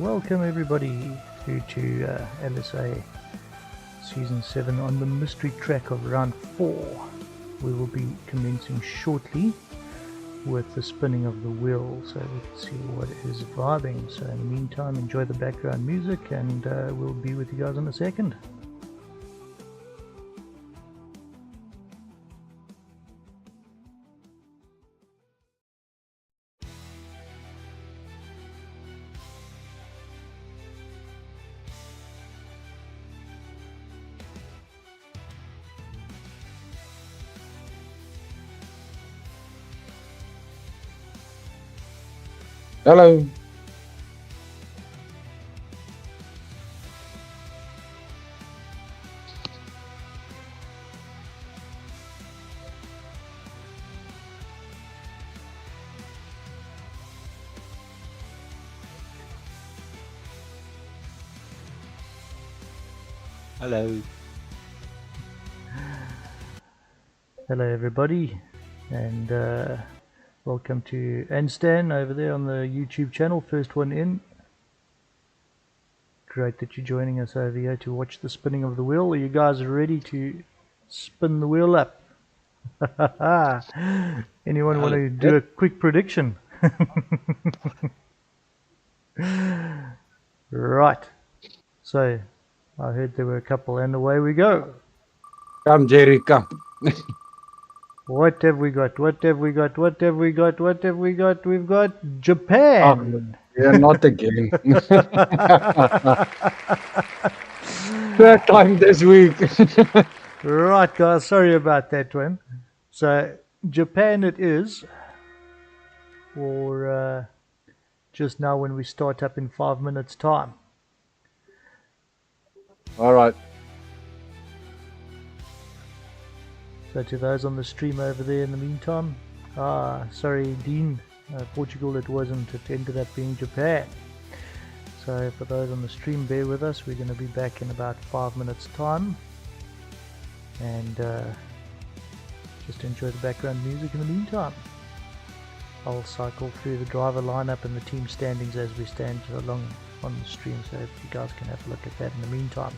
Welcome everybody through to LSA Season 7 on the mystery track of round 4. We will be commencing shortly with the spinning of the wheel, so let's see what is vibing. So in the meantime, enjoy the background music and we'll be with you guys in a second. Hello. Hello. Hello everybody, and welcome to Stan over there on the YouTube channel, first one in. Great that you're joining us over here to watch the spinning of the wheel. Are you guys ready to spin the wheel up? Anyone want to do a quick prediction? Right, so I heard there were a couple, and away we go. Come, Jerry, come. What have we got? What have we got? What have we got? What have we got? We've got Japan. Yeah, not again. Third time this week. Right, guys, sorry about that one. So, Japan it is, or just now when we start up in 5 minutes' time. All right. So to those on the stream over there in the meantime, sorry Dean, Portugal it wasn't, it ended up being Japan. So for those on the stream, bear with us, we're going to be back in about 5 minutes time, and just enjoy the background music in the meantime. I'll cycle through the driver lineup and the team standings as we stand along on the stream, so if you guys can have a look at that in the meantime.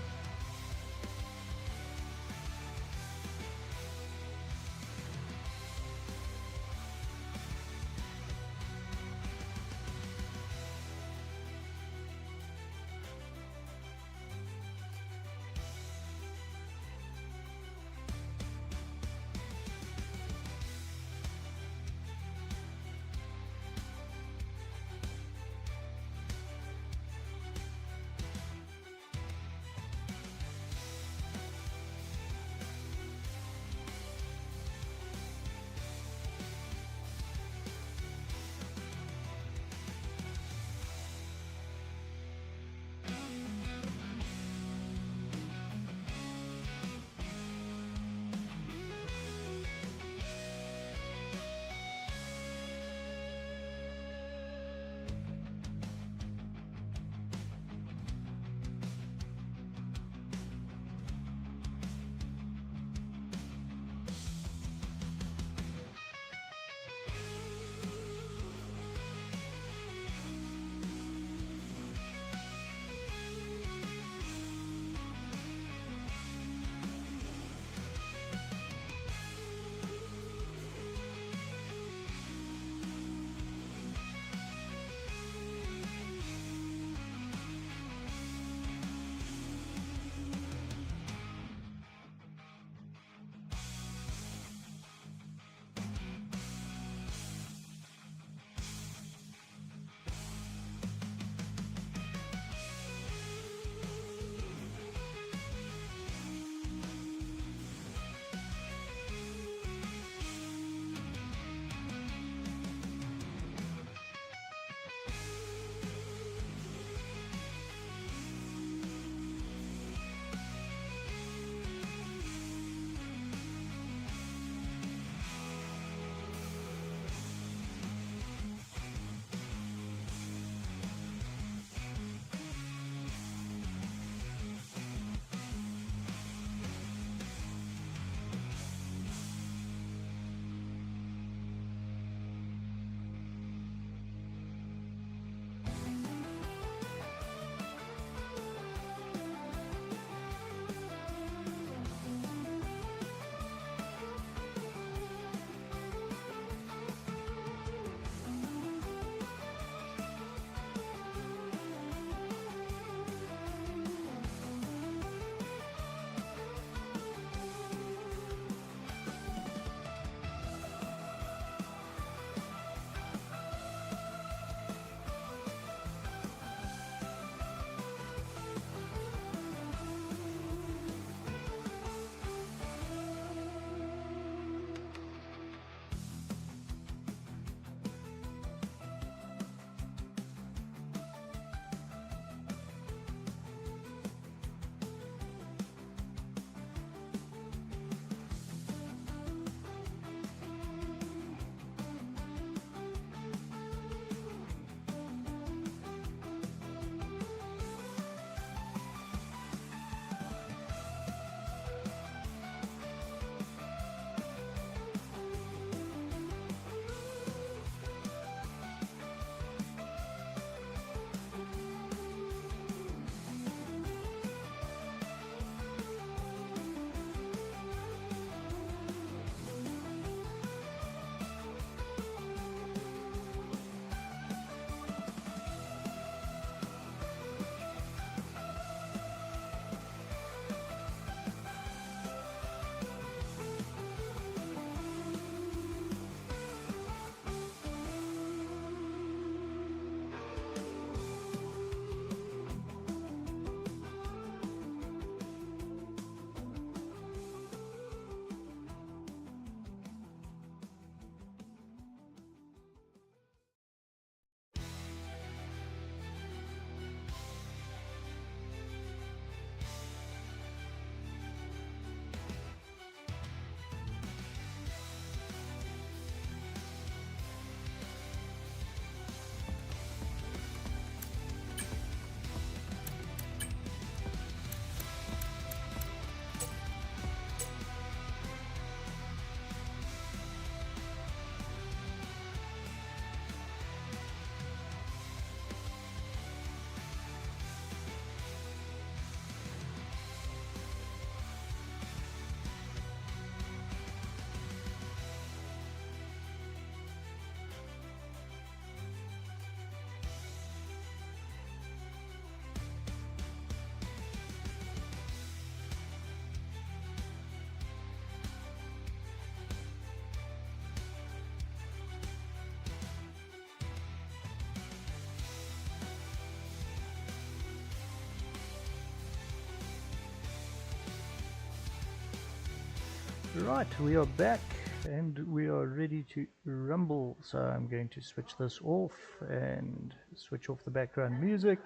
Right, we are back and we are ready to rumble. So I'm going to switch this off and switch off the background music.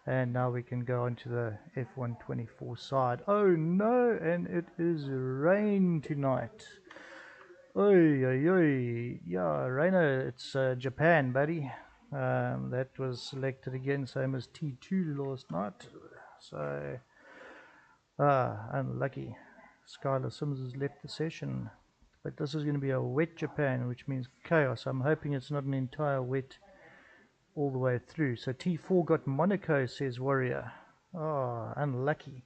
And now we can go onto the F124 side. Oh no, and it is rain tonight. Oi, oi, oi. Yeah, Rainer, it's Japan, buddy. That was selected again, same as T2 last night. So, unlucky. Skylar Sims has left the session. But this is going to be a wet Japan, which means chaos. I'm hoping it's not an entire wet all the way through. So T4 got Monaco, says Warrior. Oh, unlucky.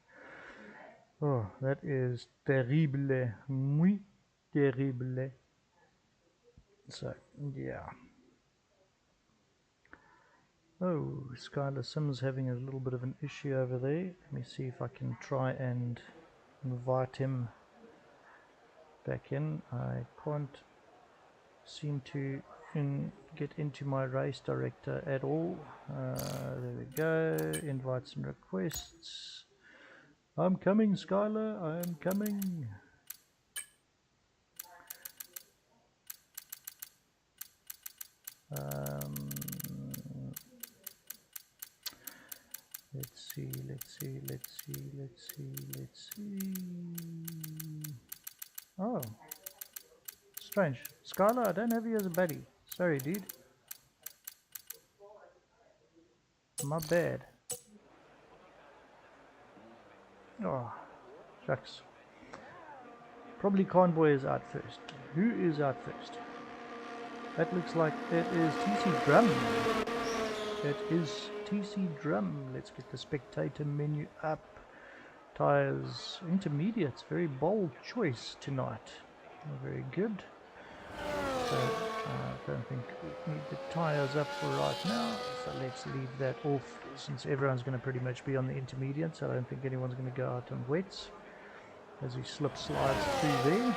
Oh, that is terrible. Muy terrible. So, yeah. Oh, Skylar Sims having a little bit of an issue over there. Let me see if I can try and invite him back in. I can't seem to get into my race director at all. There we go. Invites and requests. I'm coming, Skylar. I am coming. Let's see. Oh, strange. Skylar, I don't have you as a buddy. Sorry, dude. My bad. Oh, shucks. Probably Convoy is out first. Who is out first? That looks like it is TC Drum. It is TC Drum. Let's get the spectator menu up. Tires intermediates. Very bold choice tonight. Very good. So I don't think we need the tires up for right now. So let's leave that off since everyone's going to pretty much be on the intermediates. I don't think anyone's going to go out on wets as he slides through there.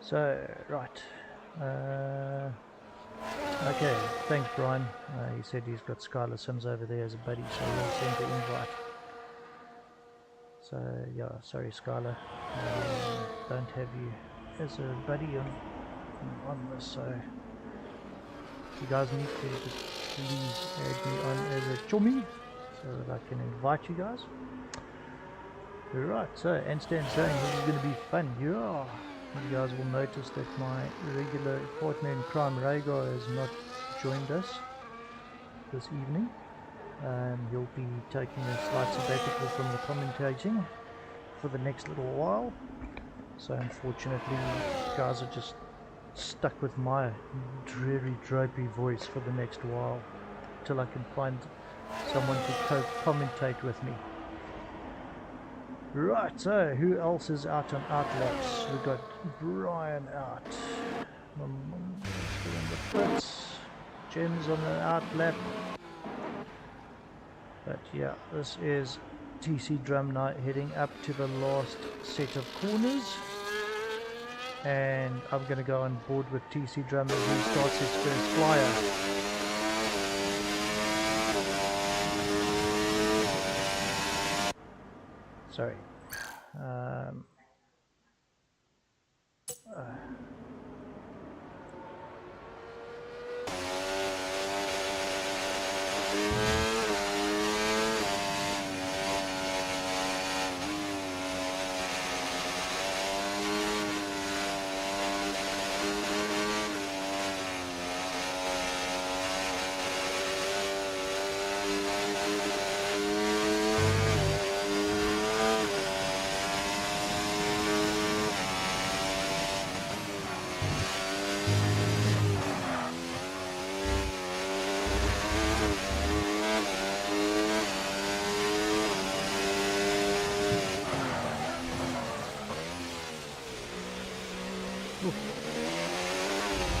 So, right. Okay, thanks Brian. He said he's got Skylar Sims over there as a buddy, so he'll send the invite. So, yeah, sorry Skylar. Don't have you as a buddy on this, so you guys need to just please add me on as a chummy so that I can invite you guys. Right, so Anstan saying this is going to be fun. Yeah, you guys will notice that my regular partner in crime Rhaegar has not joined us this evening. He'll be taking a slight sabbatical from the commentating for the next little while. So unfortunately, you guys are just stuck with my dreary, dopey voice for the next while till I can find someone to co-commentate with me. Right, so who else is out on outlaps? We've got Brian out. Doing the Fritz. Jim's on the outlap. But yeah, this is TC Drum Night heading up to the last set of corners. And I'm going to go on board with TC Drum as he starts his first flyer. Sorry.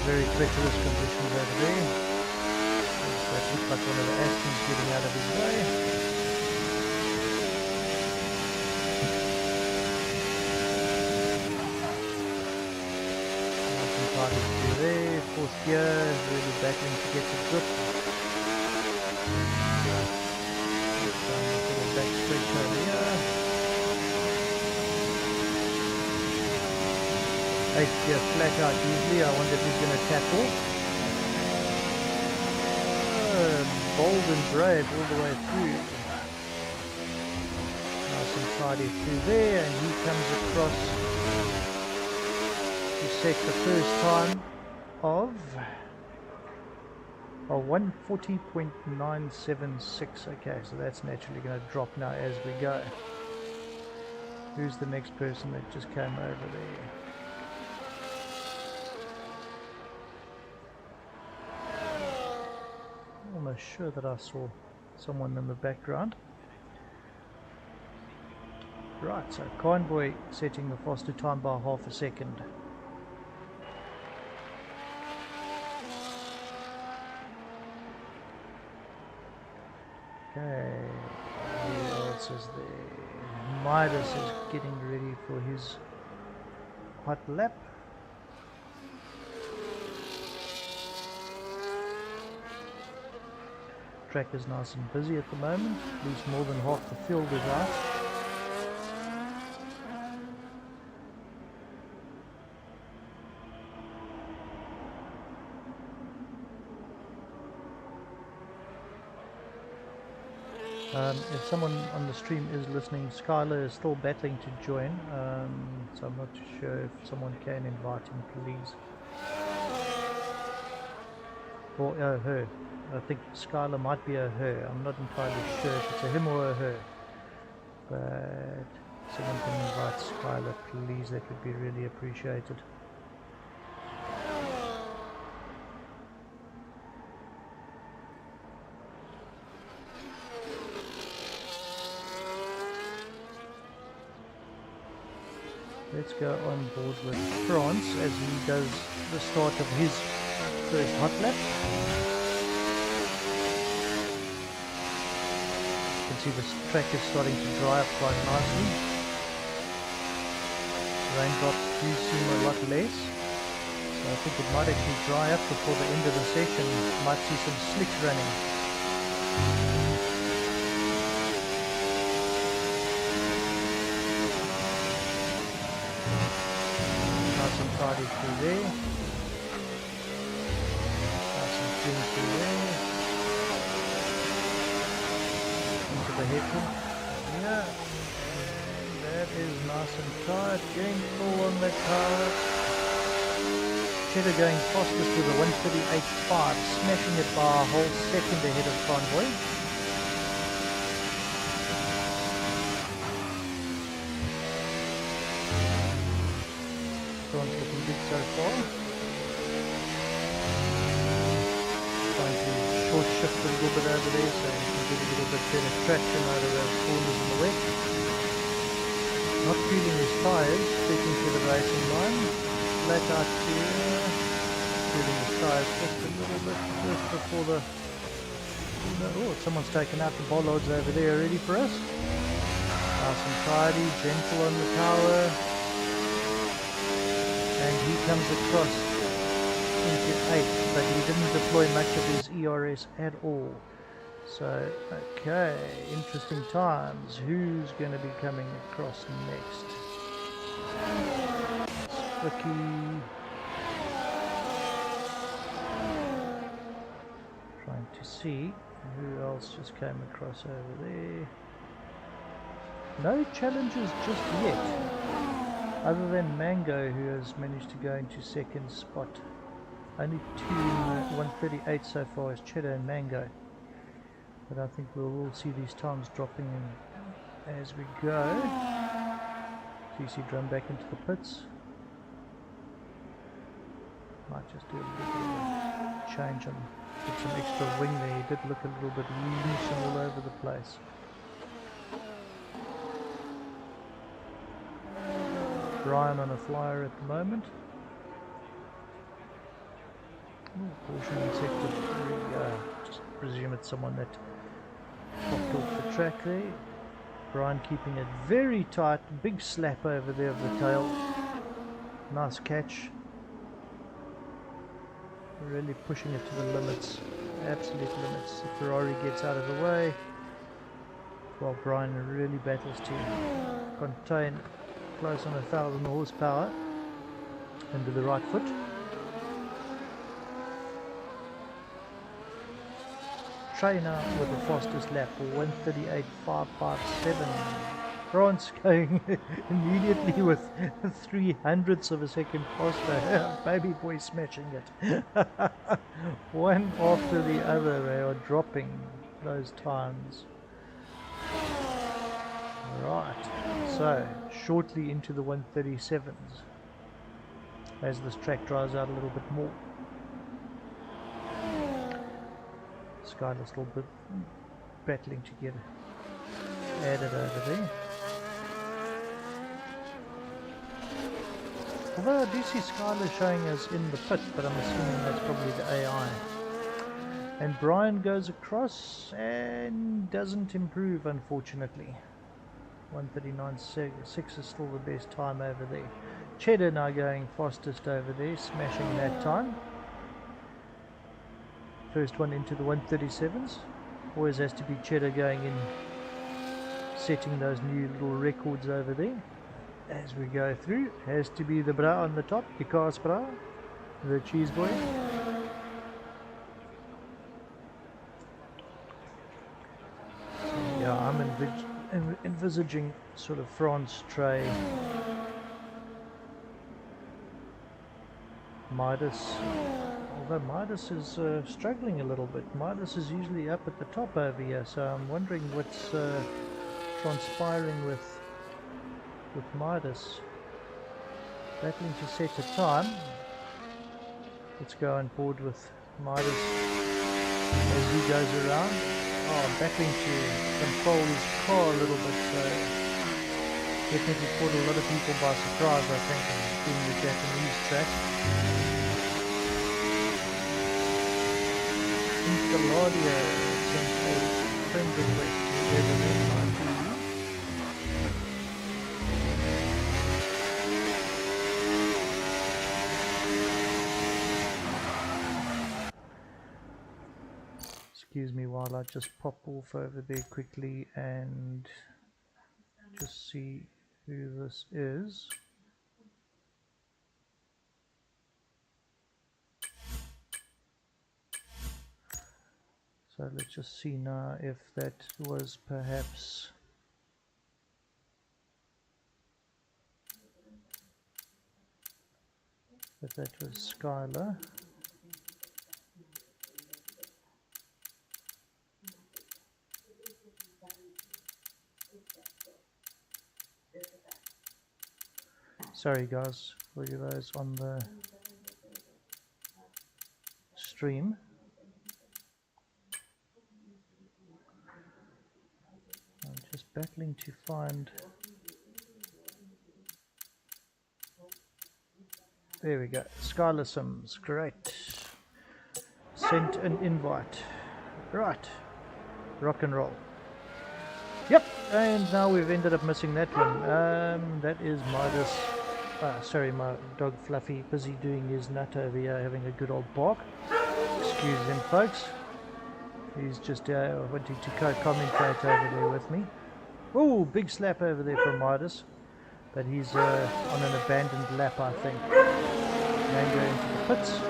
Very treacherous conditions over there. That looks like one of the Astons getting out of his way. Some parties through there. Fourth gear, really battling to get the grip. Down the little back stretch over here. 8th gear flat out easily. I wonder if he's going to tackle. Bold and brave all the way through. Nice and tidy through there, and he comes across to set the first time of 140.976. Okay, so that's naturally going to drop now as we go. Who's the next person that just came over there? Almost sure that I saw someone in the background. Right, so Convoy setting the faster time by half a second. Okay, who else is there? Midas is getting ready for his hot lap. Track is nice and busy at the moment, at least more than half the field is out. If someone on the stream is listening, Skylar is still battling to join, so I'm not too sure if someone can invite him, please. Or her. I think Skylar might be a her. I'm not entirely sure if it's a him or a her. But someone can invite Skylar, please. That would be really appreciated. Let's go on board with France as he does the start of his first hot lap. You can see the track is starting to dry up quite nicely. Raindrops do seem a lot less, so I think it might actually dry up before the end of the session. Might see some slicks running. Tidy through there. Nice and clean through there. Into the headwind. Yeah. That is nice and tight. Getting full on that car. Cheddar going fastest with a 138.5, smashing it by a whole second ahead of Convoy. Looking good so far. Trying to short shift a little bit over there so you can get a little bit better traction out of those corners in the wet. Not feeling his tyres, sticking to the racing line. Flat out here. Feeling his tyres just a little bit just before the... Oh, someone's taken out the bollards over there already for us. Nice and tidy, gentle on the tower. And he comes across into 8th, but he didn't deploy much of his ERS at all. So, okay, interesting times. Who's going to be coming across next? Splicky. Trying to see who else just came across over there. No challenges just yet. Other than Mango, who has managed to go into second spot. Only 2 in 138 so far is Cheddar and Mango. But I think we'll all see these times dropping in as we go. GC drum back into the pits. Might just do a little bit of a change and get some extra wing there. He did look a little bit loose and all over the place. Brian on a flyer at the moment. Caution in sector 3. Just presume it's someone that popped off the track there. Brian keeping it very tight. Big slap over there of the tail. Nice catch. Really pushing it to the limits. Absolute limits. The Ferrari gets out of the way. While Brian really battles to contain close on 1,000 horsepower. into the right foot. Trainer with the fastest lap, 1:38.557. France going immediately with 300ths of a second faster. Baby boy smashing it. One after the other, they are dropping those times. Right, so shortly into the 1:37s as this track dries out a little bit more. Skylar still battling to get added over there. Although I do see Skylar showing us in the pit, but I'm assuming that's probably the AI. And Brian goes across and doesn't improve, unfortunately. 1:39.6 is still the best time over there. Cheddar now going fastest over there, smashing that time. First one into the 1:37s. Always has to be Cheddar going in, setting those new little records over there. As we go through, has to be the bra on the top, because bra, the cheese boy. So yeah, I'm envisaging sort of France tray, Midas. Although Midas is struggling a little bit. Midas is usually up at the top over here, so I'm wondering what's transpiring with Midas. Battling to set a time. Let's go on board with Midas as he goes around. Oh, battling to control his car a little bit, so definitely caught a lot of people by surprise, I think, being the Japanese track. Claudia sent a friend request to everyone on TV. Excuse me while I just pop off over there quickly and just see who this is. So let's just see now if that was perhaps Skylar. Sorry guys, for you those on the stream. I'm just battling to find. There we go. Skylar Sims, great. Sent an invite. Right. Rock and roll. Yep, and now we've ended up missing that one. That is Midas. Sorry, my dog Fluffy, busy doing his nut over here, having a good old bark. Excuse him, folks. He's just wanting to co-commentate over there with me. Oh, big slap over there from Midas. But he's on an abandoned lap, I think. Mango into the pits.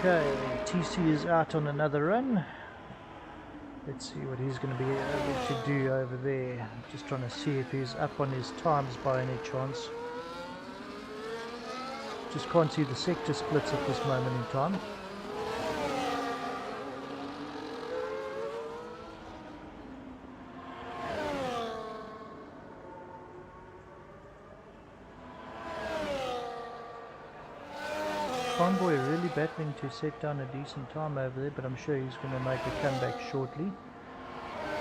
Okay, TC is out on another run. Let's see what he's going to be able to do over there. Just trying to see if he's up on his times by any chance. Just can't see the sector splits at this moment in time. Convoy really battling to set down a decent time over there, but I'm sure he's going to make a comeback shortly.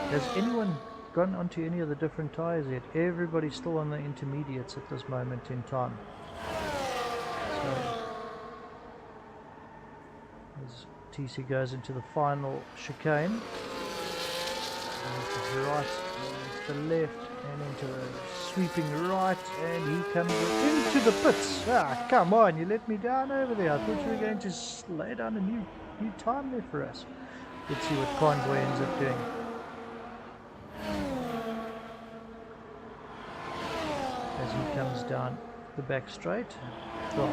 Has anyone gone onto any of the different tyres yet? Everybody's still on the intermediates at this moment in time. So, as TC goes into the final chicane, into the right, into the left, and into the sweeping right, and he comes into the pits. Ah, come on, you let me down over there. I thought you were going to lay down a new time there for us. Let's see what Convoy ends up doing. as he comes down the back straight. Well,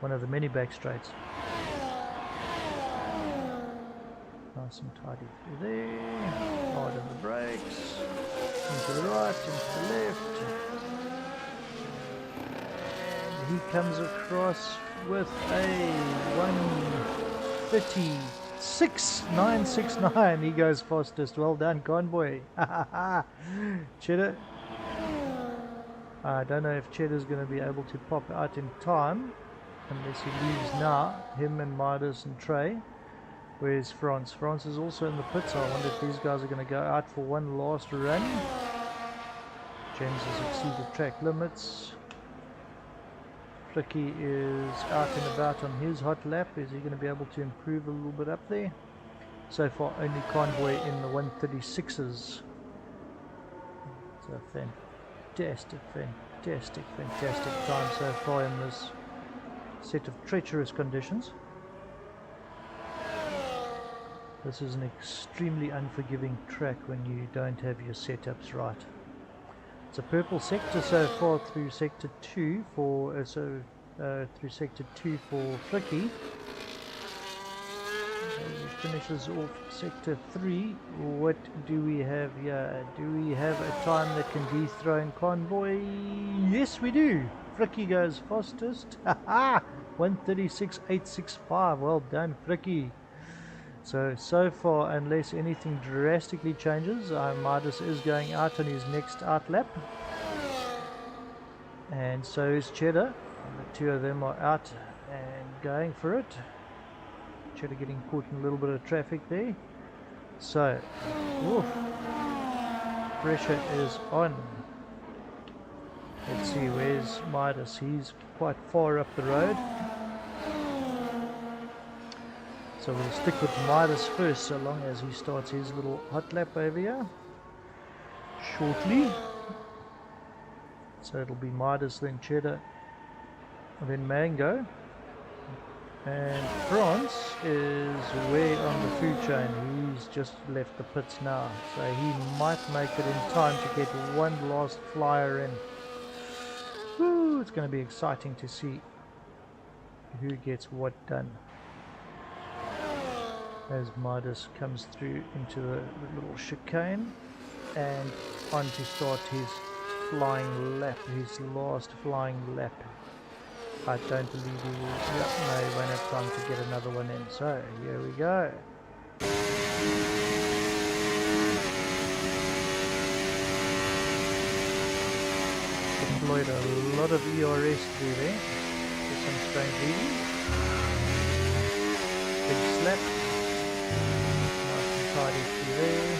one of the many back straights. Nice and tidy through there. Hard on the brakes. Into the right, into the left. And he comes across with a 1:36.969. He goes fastest. Well done, Convoy. Cheddar. I don't know if Cheddar's going to be able to pop out in time unless he leaves now. Him and Midas and Trey. Where's France? France is also in the pits. I wonder if these guys are going to go out for one last run. James has exceeded track limits. Flicky is out and about on his hot lap. Is he going to be able to improve a little bit up there? So far only Convoy in the 1:36s. So fantastic time so far in this set of treacherous conditions. This is an extremely unforgiving track when you don't have your setups right. It's a purple sector so far through sector 2 for through sector 2 for Flicky. He finishes off sector 3. What do we have here? Do we have a time that can dethrone Convoy? Yes, we do. Flicky goes fastest. Haha! 1:36.865. Well done, Flicky. So far, unless anything drastically changes, Midas is going out on his next out lap. And so is Cheddar. The two of them are out and going for it. Cheddar getting caught in a little bit of traffic there. So, oof, pressure is on. Let's see, where's Midas? He's quite far up the road. So we'll stick with Midas first, so long as he starts his little hot lap over here shortly. So it'll be Midas, then Cheddar, then Mango. And France is way on the food chain. He's just left the pits now, so he might make it in time to get one last flyer in. Woo, it's going to be exciting to see who gets what done as Midas comes through into the little chicane and on to start his flying lap, his last flying lap. I don't believe he will. No, he won't have time to get another one in. So here we go. Deployed a lot of ERS through there for some strange reason. Big slap. Nice and tidy through there.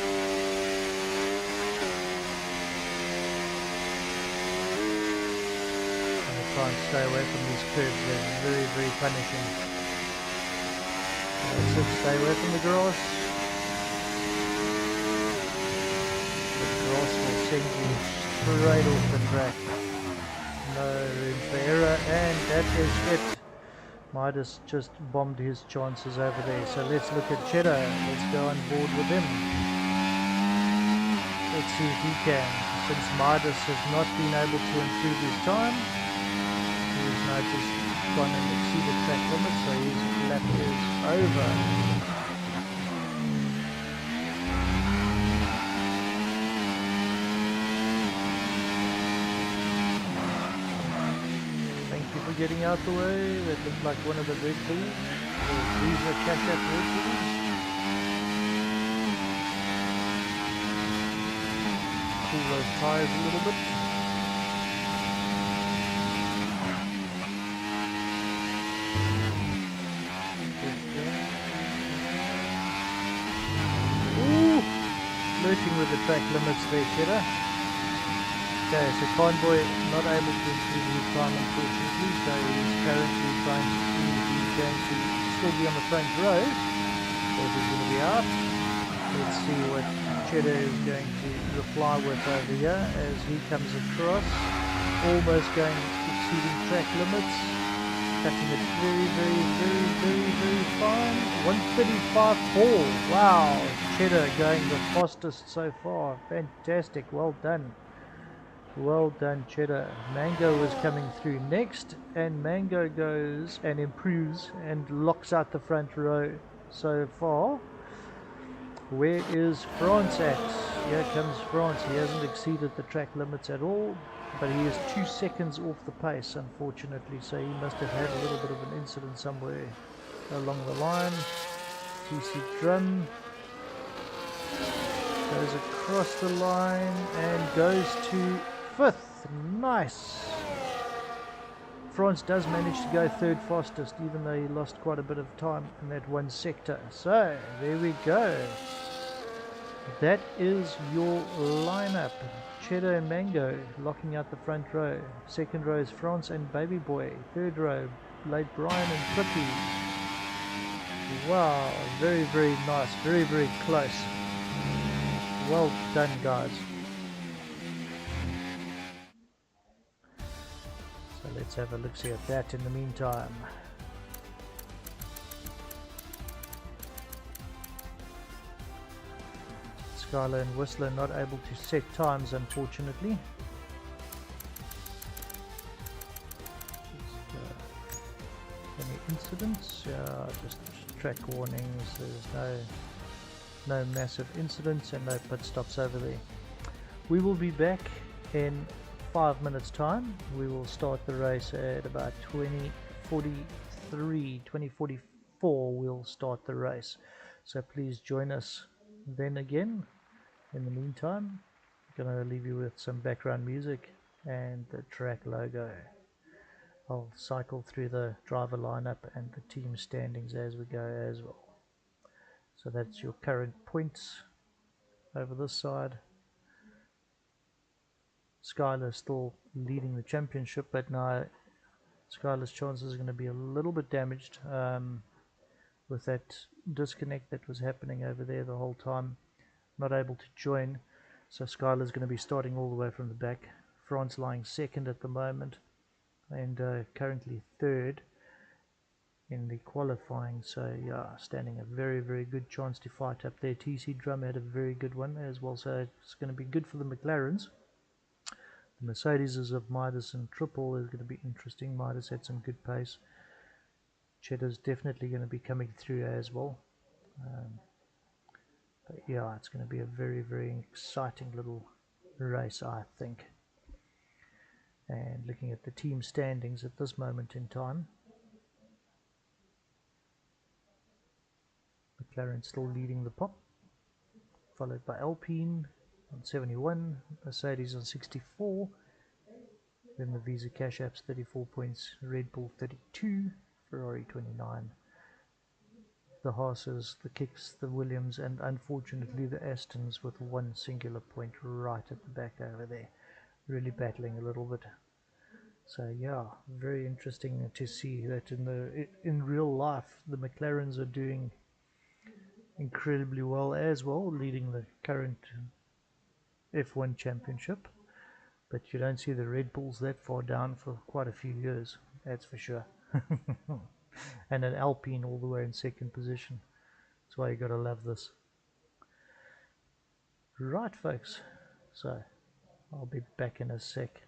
Try and stay away from these curves, they're very, very punishing. That's it, stay away from the grass. The grass will send you straight off the track. No room for error, and that is it. Midas just bombed his chances over there. So let's look at Cheddar. Let's go on board with him. Let's see if he can. Since Midas has not been able to improve his time, he's now just gone and exceeded track limit, so his lap is over. Thank you for getting out the way. That looked like one of the Red Bulls. These are Cat Red Bulls. Cool those tires a little bit. Flirting with the track limits there, Cheddar. Okay, so Convoy not able to improve his time, unfortunately, so he's currently trying to see if he's going to still be on the front row, or if he's going to be out. Let's see what Cheddar is going to reply with over here as he comes across, almost exceeding track limits, cutting it very, very, very, very, very fine. 1:35.4. Wow, Cheddar going the fastest so far. Fantastic, well done. Well done, Cheddar. Mango was coming through next, and Mango goes and improves and locks out the front row so far. Where is France at? Here comes France. He hasn't exceeded the track limits at all, but he is 2 seconds off the pace, unfortunately, so he must have had a little bit of an incident somewhere along the line. TC Drum goes across the line and goes to 5th. Nice. France does manage to go 3rd fastest, even though he lost quite a bit of time in that one sector. So there we go. That is your lineup. Cheddar and Mango locking out the front row. Second row is France and Baby Boy. Third row, Late Brian and Clippy. Wow, very, very nice. Very, very close. Well done, guys. So let's have a look-see at that in the meantime. Skylar and Whistler not able to set times, unfortunately. Any incidents? Yeah, just track warnings. There's no massive incidents and no pit stops over there. We will be back in 5 minutes time. We will start the race at about 20:43, 20:44 we'll start the race. So please join us then again. In the meantime, I'm going to leave you with some background music and the track logo. I'll cycle through the driver lineup and the team standings as we go as well. So that's your current points over this side. Skylar still leading the championship, but now Skylar's chances are going to be a little bit damaged with that disconnect that was happening over there the whole time. Not able to join, so Skylar's going to be starting all the way from the back. France lying second at the moment and currently third in the qualifying, so yeah, standing a very, very good chance to fight up there. TC Drum had a very good one as well, so it's going to be good for the McLarens. The Mercedes of Midas and Triple is going to be interesting. Midas had some good pace. Cheddar's definitely going to be coming through as well. But yeah, it's going to be a very, very exciting little race, I think. And looking at the team standings at this moment in time, McLaren still leading the pop, followed by Alpine on 71, Mercedes on 64, then the Visa Cash Apps 34 points, Red Bull 32, Ferrari 29, the Haas's, the Kicks, the Williams, and unfortunately the Astons with one singular point right at the back over there, really battling a little bit. So yeah, very interesting to see that in real life the McLarens are doing incredibly well as well, leading the current F1 championship, but you don't see the Red Bulls that far down for quite a few years, that's for sure. And an Alpine all the way in second position. That's why you gotta love this. Right, folks, so I'll be back in a sec.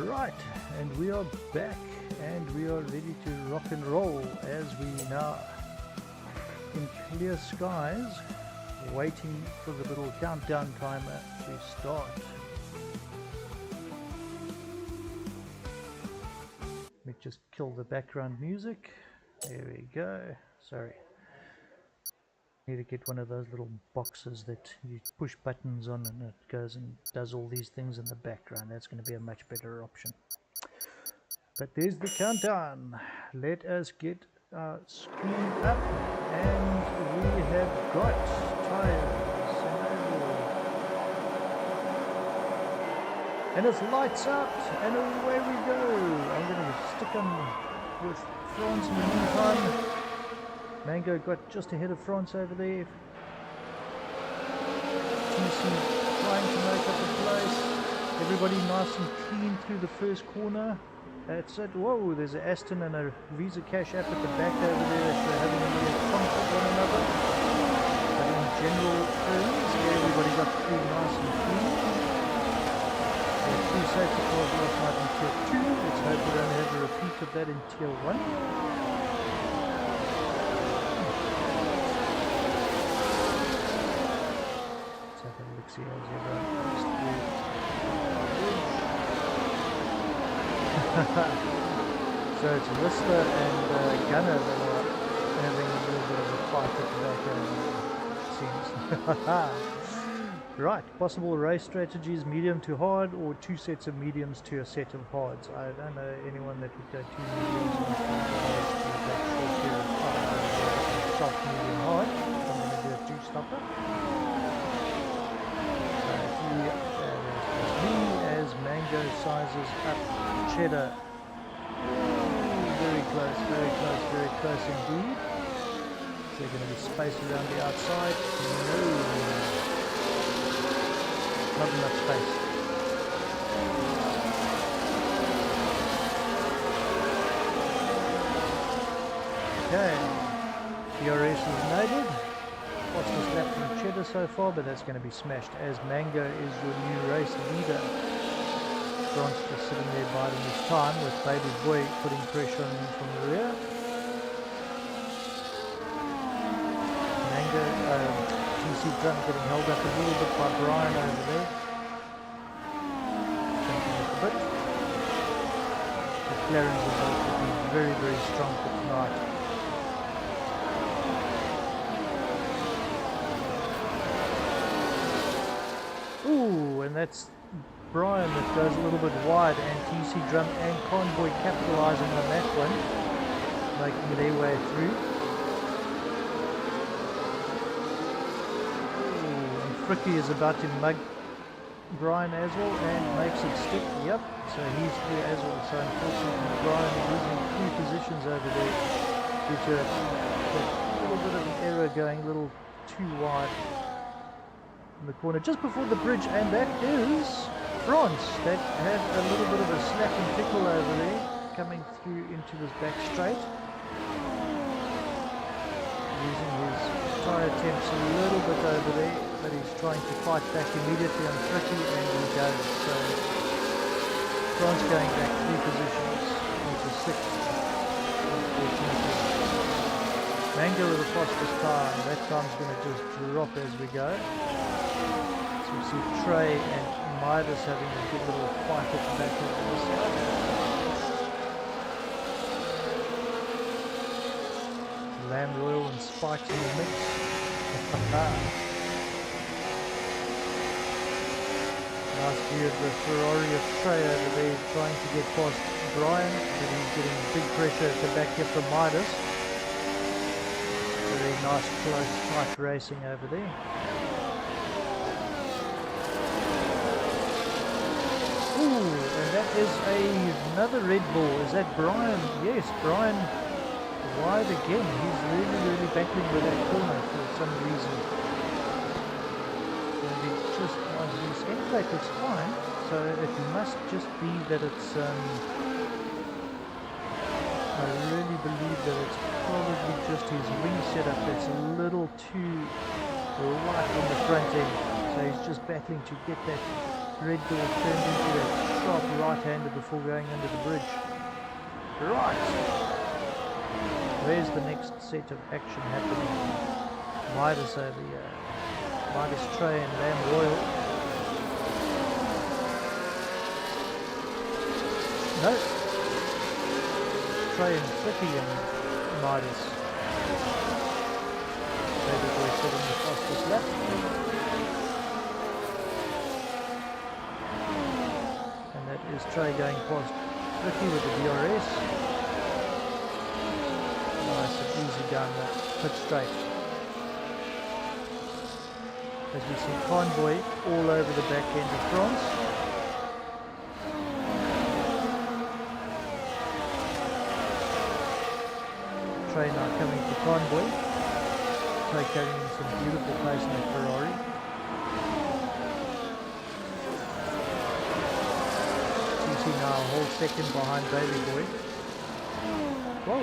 Right, and we are back, and we are ready to rock and roll as we now in clear skies, waiting for the little countdown timer to start. Let me just kill the background music. There we go. Sorry. Need to get one of those little boxes that you push buttons on and it goes and does all these things in the background. That's going to be a much better option. But there's the countdown. Let us get our screen up, and we have got tires and it's lights out, and away we go. I'm going to stick on with France in the meantime. Mango got just ahead of France over there. TC trying to make up the place. Everybody nice and clean through the first corner. That's it. Whoa, there's an Aston and a Visa Cash app at the back over there. They're having a little conflict with one another. But in general terms, everybody got through nice and clean. There are 2 safety cars last night in Tier 2. Let's hope we don't have a repeat of that in Tier 1. See as everyone comes through. So it's Whistler and Gunner that are having a little bit of a fight at the back end, it seems. Right, possible race strategies: medium to hard, or 2 sets of mediums to a set of hards. I don't know anyone that would go 2 mediums and 2 hards for that short period of time. Soft, medium, hard. I'm going to do a 2-stopper. As Mango sizes up Cheddar. Very close, very close, very close indeed. Is there going to be space around the outside? No. Not enough space. Okay. DRS is enabled. Fastest lap from Cheddar so far, but that's going to be smashed as Mango is your new race leader. France just sitting there biding his time with Baby Boy putting pressure on him from the rear. Mango, TC Drum getting held up a little bit by Brian over there. Jumping up a bit. McLaren's result will be very, very strong for tonight. Ooh, and that's Brian that goes a little bit wide, and TC Drum and Convoy capitalising on that one, making their way through. Ooh, and Fricky is about to mug Brian as well and makes it stick. Yep, so he's through as well. So unfortunately Brian is losing 3 positions over there due to a little bit of an error going a little too wide in the corner just before the bridge, and that is France. That had a little bit of a slap and tickle over there coming through into his back straight, using his tyre attempts a little bit over there, but he's trying to fight back immediately on Fricky, and he does. So France going back 3 positions into 6th, unfortunately. Mango with the fastest car, and that time's going to just drop as we go. So we see Trey and Midas having a good little fight at the back of the side. Lamb Royal and Spikes in the mix. Nice view of the Ferrari of Trey over there trying to get past Brian, but he's getting big pressure at the back here from Midas. Very nice, close, tight racing over there. Ooh, and that is another Red Bull. Is that Brian? Yes, Brian wide again. He's really battling with that corner for some reason. And he's just on his end plate looks fine, so it must just be that it's I really believe that it's probably just his wing setup that's a little too light on the front end. So he's just battling to get that Red Bull turned into that sharp right-hander before going under the bridge. Right. Where's the next set of action happening? Midas over here. Midas Trey and Lamb Royal. No. Trey and Flicky and Midas. Baby boy sitting the fastest lap. And that is Trey going past Flicky with the DRS. Nice and easy down the pit straight. As we see Convoy all over the back end of France. Trey now coming for Convoy. Trey carrying some beautiful pace in the Ferrari. TC now a whole second behind Baby Boy. Whoa!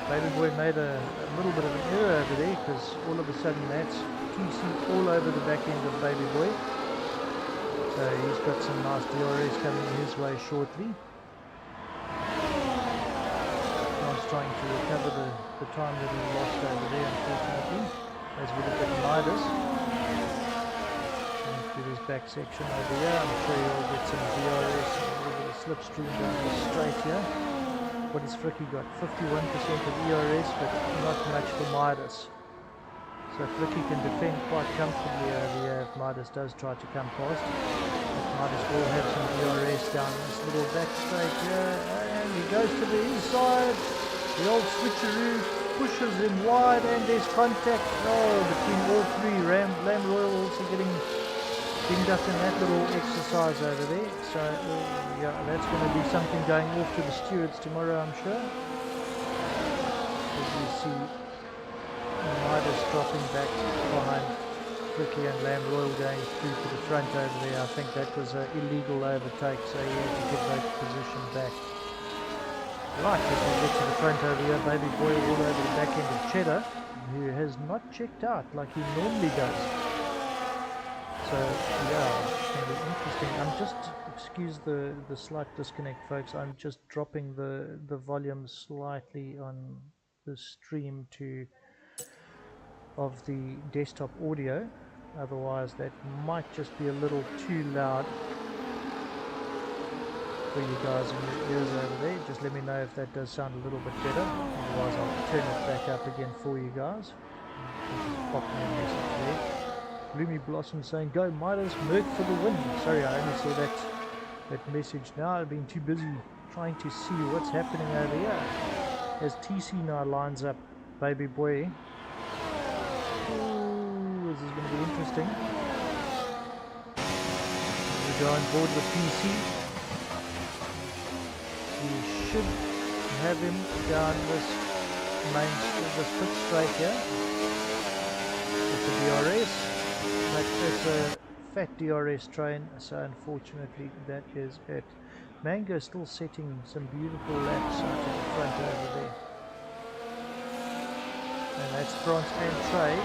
Baby Boy made a little bit of an error over there because all of a sudden that's TC all over the back end of Baby Boy. So he's got some nice DRS coming his way shortly. He's trying to recover the time that he lost over there, unfortunately. As we look at Midas. And through this back section over here, I'm sure he'll get some DRS and a little bit of slipstream down the straight here. What has Flicky got? 51% of ERS, but not much for Midas. So Flicky can defend quite comfortably over here if Midas does try to come past. But Midas will have some ERS down this little back straight here. And he goes to the inside. The old switcheroo pushes him wide and there's contact. Oh, between all three. Lamb Royal also getting dinged up in that little exercise over there. So yeah, that's going to be something going off to the stewards tomorrow, I'm sure. As we see Midas dropping back behind Flicky and Lamb Royal going through to the front over there. I think that was an illegal overtake, so he had to get that position back. Right, as we get to the front over here, Baby Boy all over the back end of Cheddar, who has not checked out like he normally does. So yeah, it's going to be interesting. I'm just, excuse the slight disconnect, folks. I'm just dropping the volume slightly on the stream of the desktop audio. Otherwise, that might just be a little too loud for you guys in your ears over there. Just let me know if that does sound a little bit better. Otherwise, I'll turn it back up again for you guys. Just pop me a message there. Gloomy Blossom saying, "Go Midas, Merc for the win." Sorry, I only saw that message now. I've been too busy trying to see what's happening over here. As TC now lines up Baby Boy. Ooh, this is going to be interesting. We go on board with TC. We should have him down this pit straight here with the DRS. But it's a fat DRS train, so unfortunately that is it. Mango still setting some beautiful laps out at the front over there. And that's France and Trey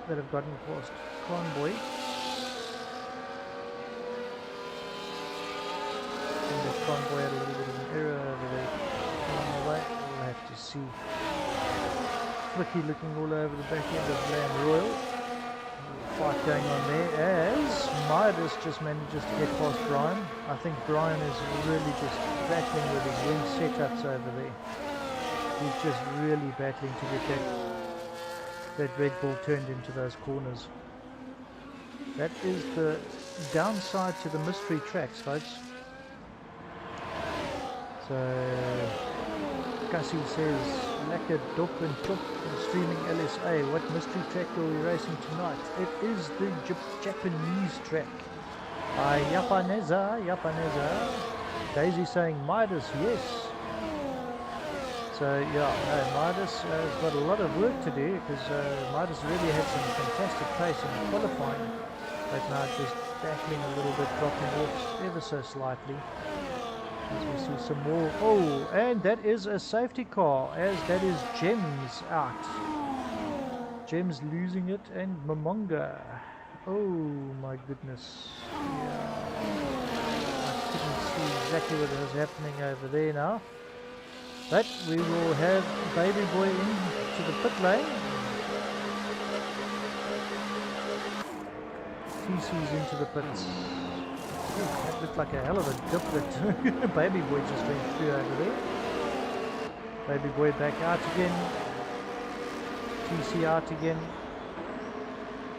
that have gotten past Convoy. And the Convoy had a little bit of an error over there on the way. We'll have to see. Flicky looking all over the back end of Lamb Royal. Fight going on there as Midas just manages to get past Brian. I think Brian is really just battling with his wing setups over there. He's just really battling to get that Red Bull turned into those corners. That is the downside to the mystery tracks, folks. So Gussie says, "Lekker dop and chop streaming LSA. What mystery track are we racing tonight?" It is the Japanese track. Japanesa. Daisy saying Midas, yes. So yeah, no, Midas has got a lot of work to do because Midas really had some fantastic pace in qualifying, but now just battling a little bit, dropping off ever so slightly. As we see some more. Oh, and that is a safety car, as that is Gems out. Gems losing it, and Momonga. Oh my goodness. Yeah. I couldn't see exactly what was happening over there now. But we will have Baby Boy into the pit lane. TC's into the pits. Oh, that looked like a hell of a dip that Baby Boy just went through over there. Baby Boy back out again. TC out again.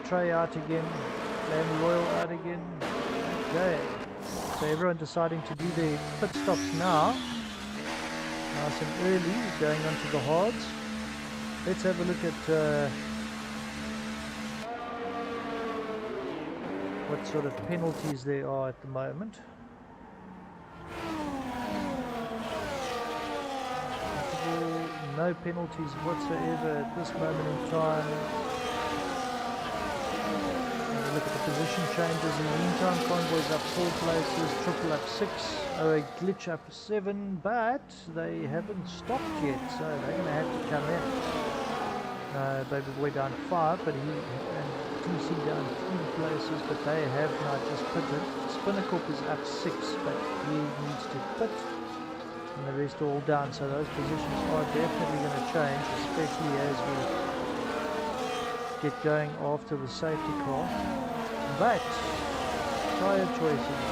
Trey out again. Lamb Royal out again. Okay. So everyone deciding to do their pit stops now. Nice and early, going on to the hards. Let's have a look at what sort of penalties there are at the moment. No penalties whatsoever at this moment in time. Look at the position changes in the meantime. Convoy's up 4 places, Triple up 6, a Glitch up 7, but they haven't stopped yet, so they're going to have to come in. Baby Boy down 5, but he and TC down 3 places, but they have not just pitted. Spinnacorp is up 6, but he needs to pit, and the rest are all down, so those positions are definitely going to change, especially as we get going after the safety car. But tyre choices,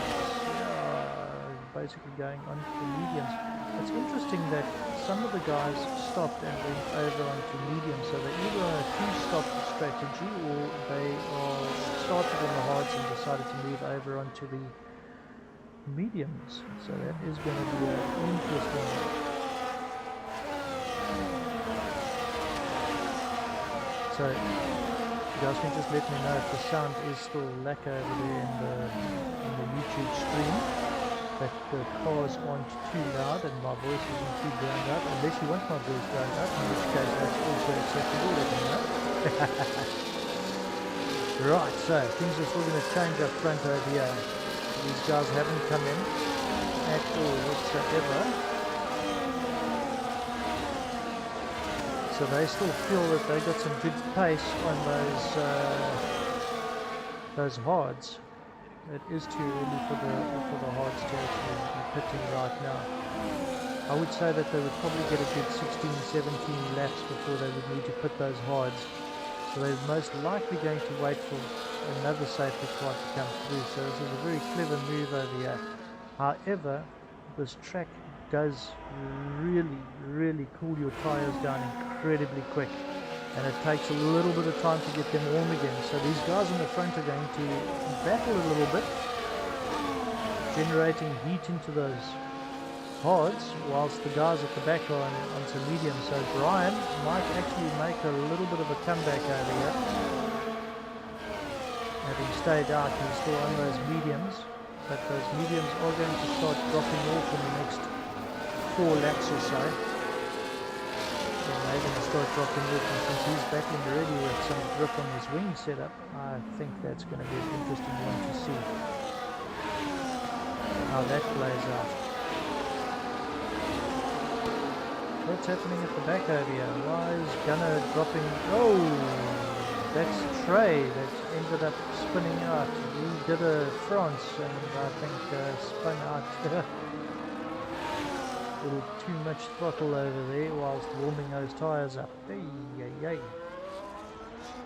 basically going on to the mediums. It's interesting that some of the guys stopped and went over onto mediums, so they're either on a 2-stop strategy or they are started on the hards and decided to move over onto the mediums. So that is going to be an interesting one. So you guys can just let me know if the sound is still lacquer over there in the YouTube stream, that the cars aren't too loud and my voice isn't too drowned out, unless you want my voice drowned out, in which case that's also acceptable, let me know. Right, so things are still going to change up front over here. These guys haven't come in at all whatsoever. So they still feel that they got some good pace on those hards. It is too early for the hards to actually be pitting right now. I would say that they would probably get a good 16-17 laps before they would need to pit those hards. So they're most likely going to wait for another safety car to come through. So this is a very clever move over here. However, this track does really cool your tires down incredibly quick, and it takes a little bit of time to get them warm again. So these guys in the front are going to battle a little bit, generating heat into those hards, whilst the guys at the back are on some medium. So Brian might actually make a little bit of a comeback over here. Having stayed out, he's still on those mediums, but those mediums are going to start dropping off in the next 4 laps or so. And they're going to start dropping off, and since he's battling already with some grip on his wing setup, I think that's going to be an interesting one to see how that plays out. What's happening at the back over here? Why is Gunner dropping? Oh, that's Trey that ended up spinning out. He did a France and I think spun out a little too much throttle over there whilst warming those tyres up. Hey.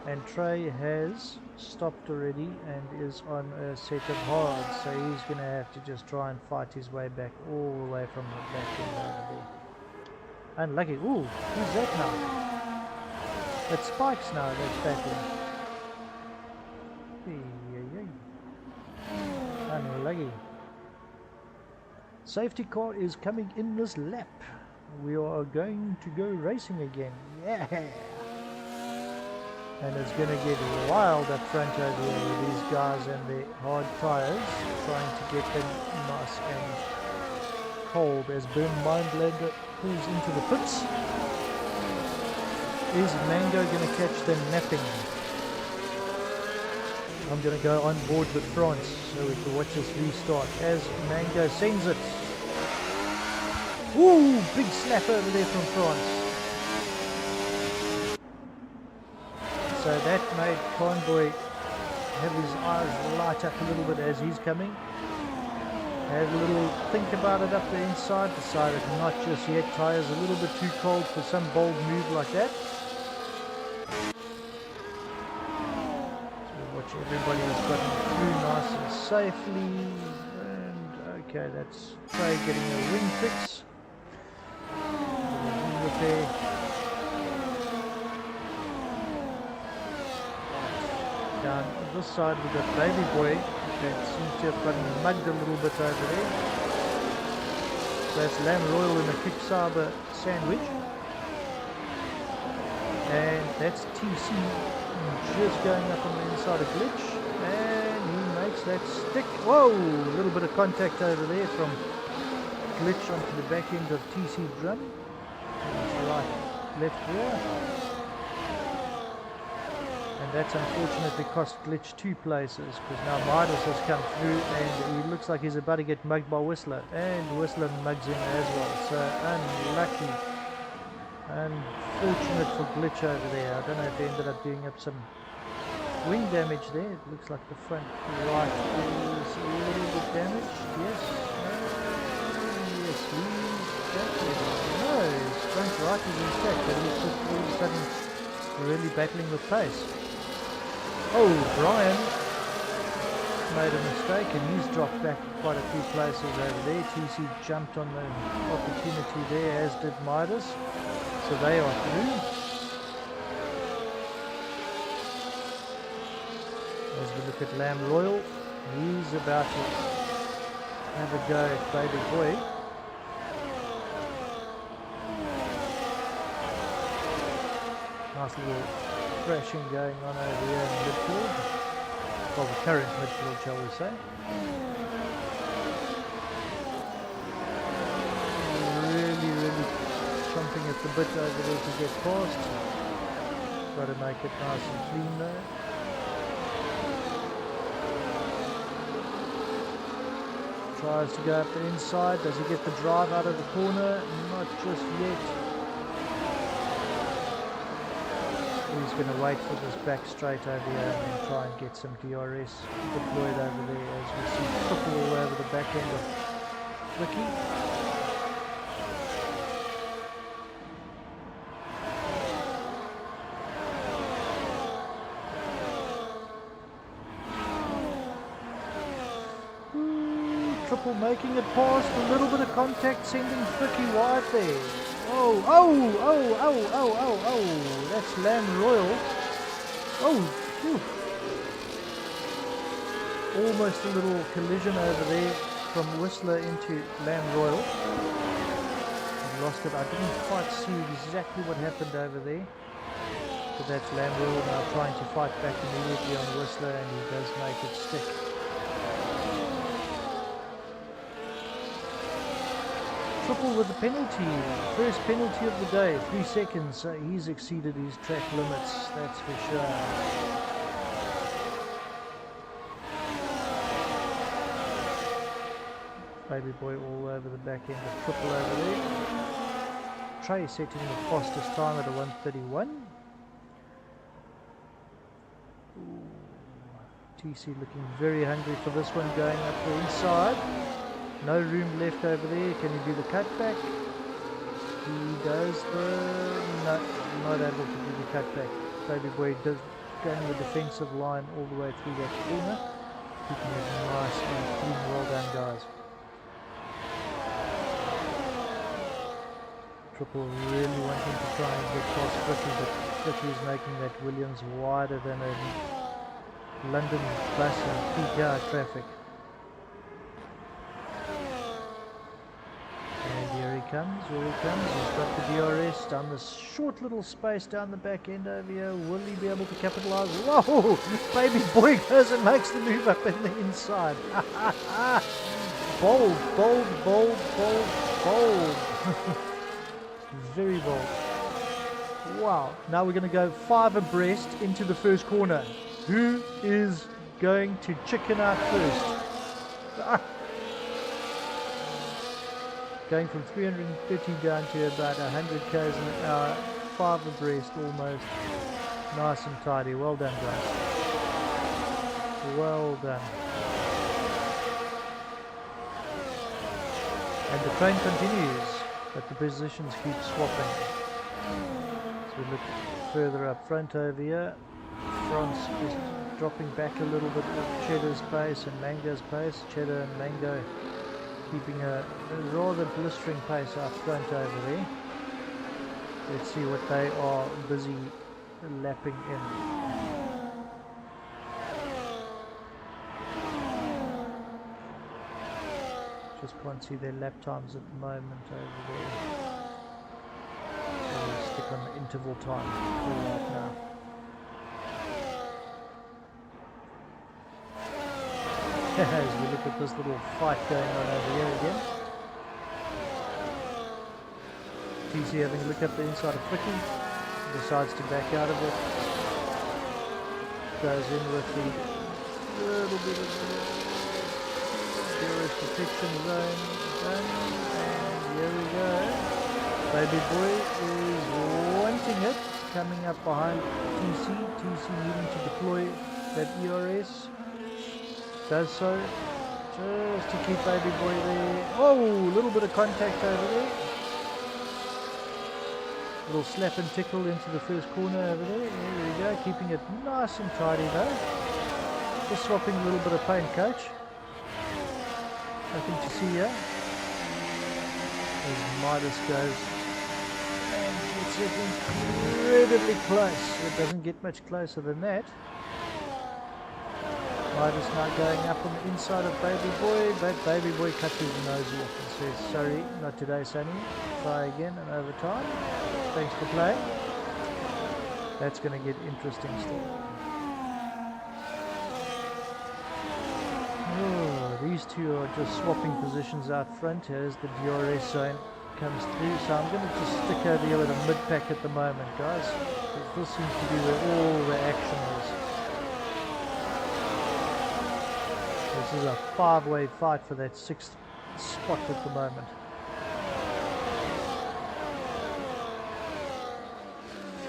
And Trey has stopped already and is on a set of hards, so he's going to have to just try and fight his way back all the way from the back end over there. Unlucky. Ooh, who's that now? It's Spikes now that's battling. Unlucky. Safety car is coming in this lap. We are going to go racing again. Yeah! And it's going to get wild up front over here with these guys and their hard tyres, trying to get them nice and cold as Boom Mindlander pulls into the pits. Is Mango going to catch them napping? I'm going to go on board with France so we can watch this restart as Mango sends it. Ooh, big slap over there from France. So that made Convoy have his eyes light up a little bit as he's coming. Had a little think about it up the inside, decided not just yet. Tyres a little bit too cold for some bold move like that. So watch everybody has gotten through nice and safely. And okay, that's Trey getting a wing fix. Wing repair. Down this side we've got Baby Boy. That seems to have gotten mugged a little bit over there. So that's Lamb Royal in a kick-saber sandwich. And that's TC just going up on the inside of Glitch. And he makes that stick. Whoa! A little bit of contact over there from Glitch onto the back end of TC drum. Right, left rear. And that's unfortunately cost Glitch 2 places, because now Midas has come through and he looks like he's about to get mugged by Whistler, and Whistler mugs him as well. So unlucky, unfortunate for Glitch over there. I don't know if he ended up doing up some wing damage there. It looks like the front right is a little bit damaged. Yes, yes, he's back. No, his front right is intact, but he's just all of a sudden really battling with pace. Oh, Brian made a mistake and he's dropped back quite a few places over there. TC jumped on the opportunity there, as did Midas. So they are through. As we look at Lamb Royal, he's about to have a go at Baby Boy. Nice little thrashing going on over here in midfield. Well, the current midfield, shall we say. Really chomping at the bit over there to get past. Got to make it nice and clean though. Tries to go up the inside. Does he get the drive out of the corner? Not just yet. He's going to wait for this back straight over here and try and get some DRS deployed over there, as we see Triple all over the back end of Flicky. Triple making it past, a little bit of contact, sending Flicky wide there. Oh, that's Lamb Royal. Oh, phew. Almost a little collision over there from Whistler into Lamb Royal. He lost it. I didn't quite see exactly what happened over there. But that's Lamb Royal now trying to fight back immediately on Whistler, and he does make it stick. Triple with the penalty, first penalty of the day, 3 seconds, so he's exceeded his track limits, that's for sure. Baby Boy all over the back end of Triple over there. Trey setting the fastest time at a 1:31. TC looking very hungry for this one, going up the inside. No room left over there. Can he do the cutback? He does the... No, not able to do the cutback. Baby Boy does going the defensive line all the way through that corner. Keeping it nice and clean. Well done, guys. Triple really wanting to try and get past Flicky, but Flicky is making that Williams wider than a London bus in peak hour traffic. Here he comes, he's got the DRS down this short little space down the back end over here. Will he be able to capitalise? Whoa! Baby Boy goes and makes the move up in the inside. Bold. Very bold. Wow. Now we're going to go 5 abreast into the first corner. Who is going to chicken out first? Going from 330 down to about 100 k's an hour, 5 abreast almost. Nice and tidy. Well done, guys. well done. And the train continues, but the positions keep swapping. So we look further up front over here. France is dropping back a little bit with Cheddar's pace and Mango's pace. Cheddar and Mango keeping a rather blistering pace up front over there. Let's see what they are busy lapping in. Just can't see their lap times at the moment over there. So we'll stick on the interval time for right now. As we look at this little fight going on over here again. TC having a look up the inside of Flicky, decides to back out of it. Goes in with the little bit of DRS protection zone done, and here we go. Baby boy is wanting it, coming up behind TC. TC needing to deploy that ERS. Does so, just to keep baby boy there. Oh, a little bit of contact over there. Little slap and tickle into the first corner over there. There we go, keeping it nice and tidy though. Just swapping a little bit of paint, coach. Nothing to see here. As Midas goes and gets it incredibly close. It doesn't get much closer than that. Midas now going up on the inside of Baby Boy, but Baby Boy cuts his nose off and says, sorry, not today, Sonny. Try again and over time. Thanks for playing. That's going to get interesting still. Oh, these two are just swapping positions out front as the DRS zone comes through. So I'm going to just stick over here with a mid-pack at the moment, guys. Because this seems to be where all the action is. This is a five-way fight for that sixth spot at the moment.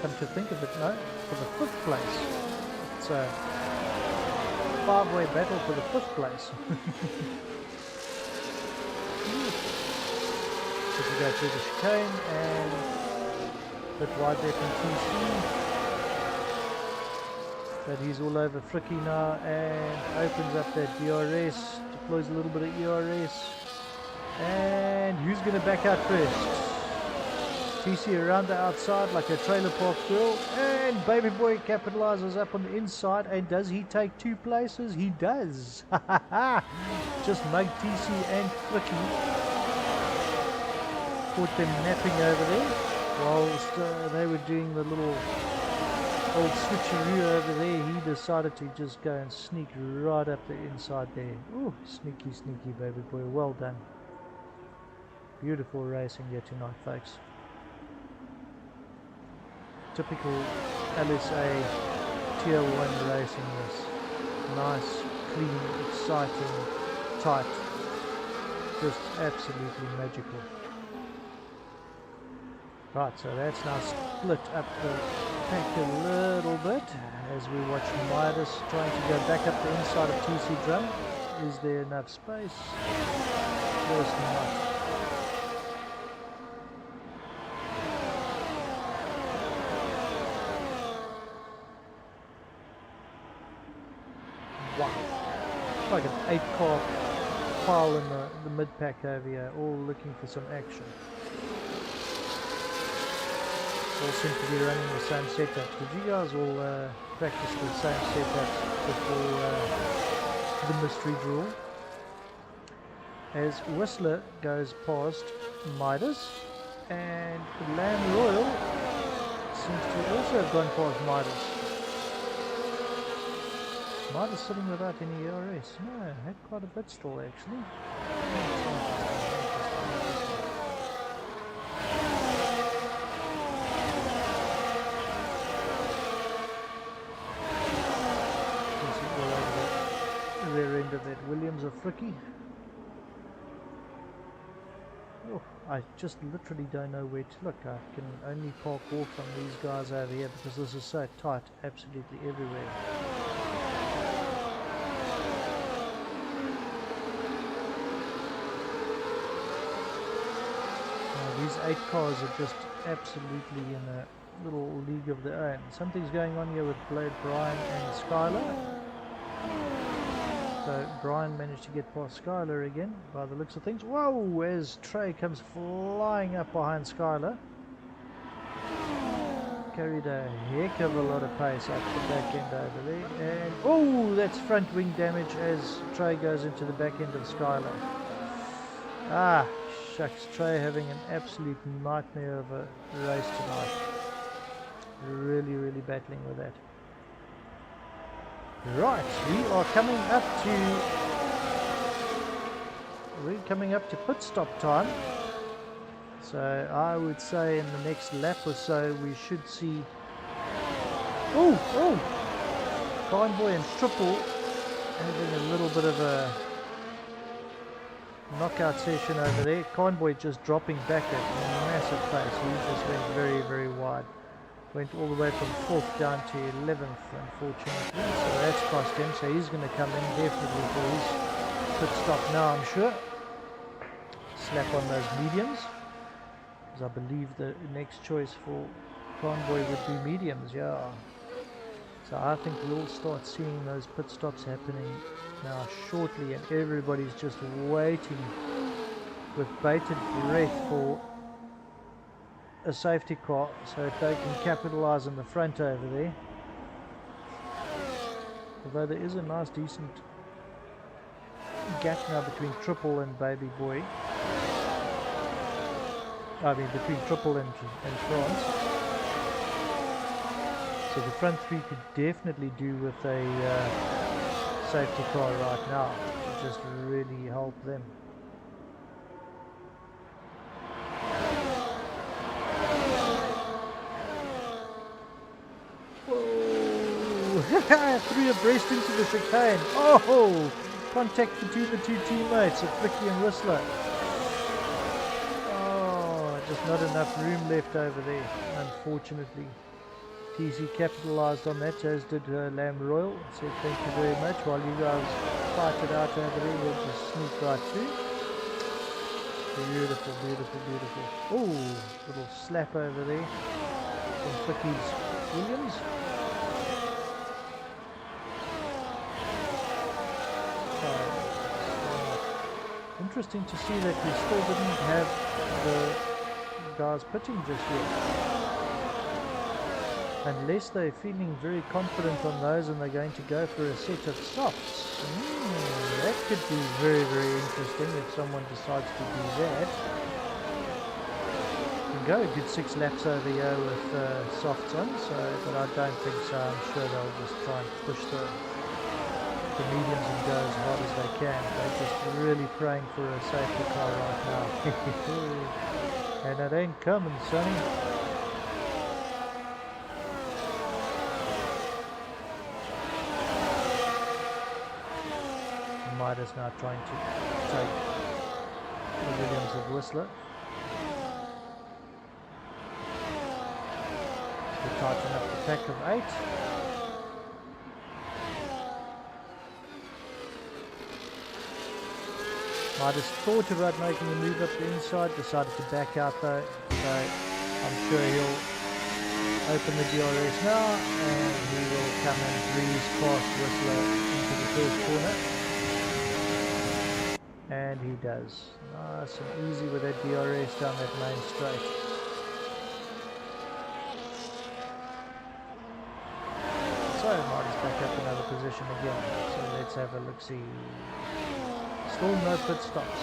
Come to think of it, no, for the fifth place. It's a five-way battle for the fifth place. So we go through the chicane and a bit wide there from TC. But he's all over Fricky now and opens up that DRS, deploys a little bit of ERS. And who's going to back out first? TC around the outside like a trailer park girl, and Baby Boy capitalizes up on the inside. And does he take two places? He does. Just mugged TC and Fricky. Caught them napping over there whilst they were doing the little old switcheroo over there. He decided to just go and sneak right up the inside there. Ooh, sneaky, sneaky Baby Boy. Well done. Beautiful racing here tonight, folks. Typical LSA Tier 1 racing this. Nice, clean, exciting, tight. Just absolutely magical. Right, so that's now split up the pack a little bit as we watch Midas trying to go back up the inside of TC Drum. Is there enough space? There's not. Wow. It's like an 8-car pile in the mid-pack over here, all looking for some action. All seem to be running the same setup. Did you guys all practice the same setup before the mystery draw? As Whistler goes past Midas, and Lamb Royal seems to also have gone past Midas. Midas sitting without any ERS. No, had quite a bit still actually. Rear end of that Williams of Fricky. Oh, I just literally don't know where to look. I can only park walk from these guys over here because this is so tight absolutely everywhere. 8 cars are just absolutely in a little league of their own. Something's going on here with Brian and Skylar. So Brian managed to get past Skylar again by the looks of things. Whoa, as Trey comes flying up behind Skylar. Carried a heck of a lot of pace up the back end over there. And oh, that's front wing damage as Trey goes into the back end of Skylar. Ah, shucks, Trey having an absolute nightmare of a race tonight. Really, really battling with that. Right, we're coming up to pit stop time. So I would say in the next lap or so we should see Convoy and Triple having a little bit of a knockout session over there. Convoy just dropping back at a massive pace. He just went very, very wide. Went all the way from 4th down to 11th, unfortunately. So that's cost him. So he's going to come in definitely for his pit stop now, I'm sure. Slap on those mediums. Because I believe the next choice for Convoy would be mediums, yeah. So I think we'll start seeing those pit stops happening now shortly, and everybody's just waiting with bated breath for a safety car so that they can capitalize on the front over there. Although there is a nice decent gap now between Triple and Baby Boy. I mean between Triple and France. So the front three could definitely do with a safety car right now to just really help them. Whoa! Three abreast into the chicane. Oh! Contact between the two teammates of Flicky and Whistler. Oh, just not enough room left over there, unfortunately. TC capitalized on that, as did Lamb Royal. Said thank you very much. While you guys fight it out over there, we'll just sneak right through. Beautiful, beautiful, beautiful. Oh, little slap over there from Flicky's Williams. Interesting to see that we still didn't have the guys pitching just yet. Unless they're feeling very confident on those and they're going to go for a set of softs. That could be very, very interesting if someone decides to do that. You can go a good 6 laps over here with softs on, but I don't think so. I'm sure they'll just try and push the mediums and go as hard as they can. They're just really praying for a safety car right now. And it ain't coming, sonny. Midas now trying to take the Williams of Whistler. To tighten up the pack of 8. Midas thought about making a move up the inside, decided to back out though, so I'm sure he'll open the DRS now and he will come and breeze past Whistler into the first corner. And he does. Nice and easy with that DRS down that main straight. So Marty's back up another position again. So let's have a look-see. Still no pit stops.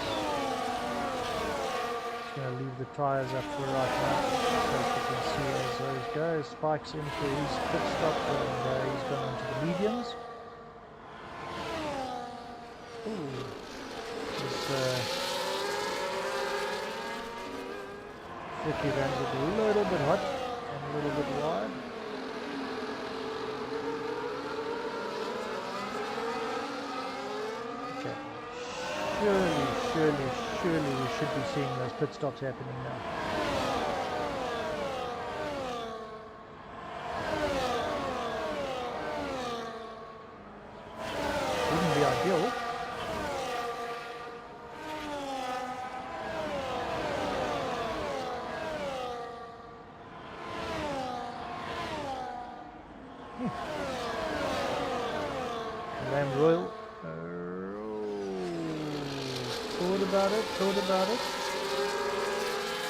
Just going to leave the tyres up for right now so you can see as those go. Spike's in for his pit stop and he's gone into the mediums. Ooh. Flicky runs it a little bit hot and a little bit wide. Okay. Surely we should be seeing those pit stops happening now. Wouldn't be ideal. Lamb Royal. Thought about it.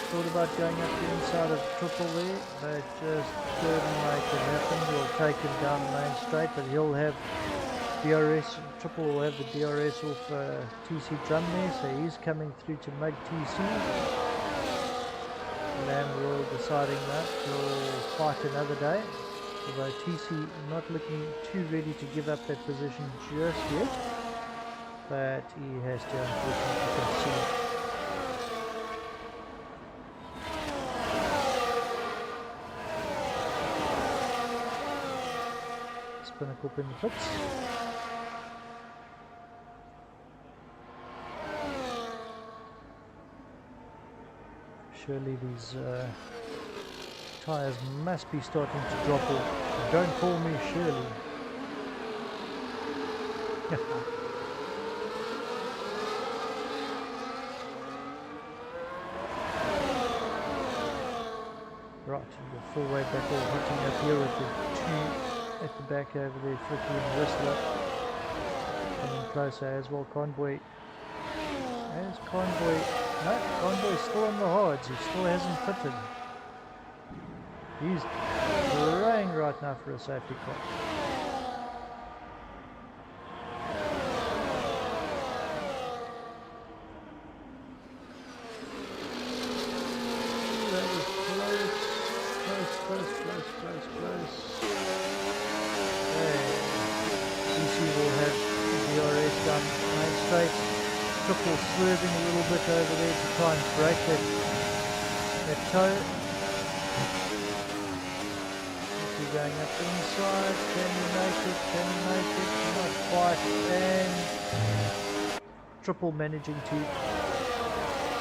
Thought about going up the inside of Triple there, but just couldn't make it happen. We'll take him down the main straight, but he'll have DRS. Triple will have the DRS off TC drum there, so he's coming through to mug TC. Lamb Royal deciding that he'll fight another day, although TC not looking too ready to give up that position just yet, but he has to unfortunately concede. Pinnacle in the fits. Surely these tyres must be starting to drop off. Don't call me Shirley. Right, the full-way battle hitting up here with the two at the back over there, Fricky and Whistler. Coming closer as well, Convoy. No, Convoy's still on the hards, he still hasn't fitted. He's praying right now for a safety car. That was close. DC will have DRS down main straight. Triple swerving a little bit over there to try and break that toe. DC going up inside. Can he make it? Not quite. And Triple managing to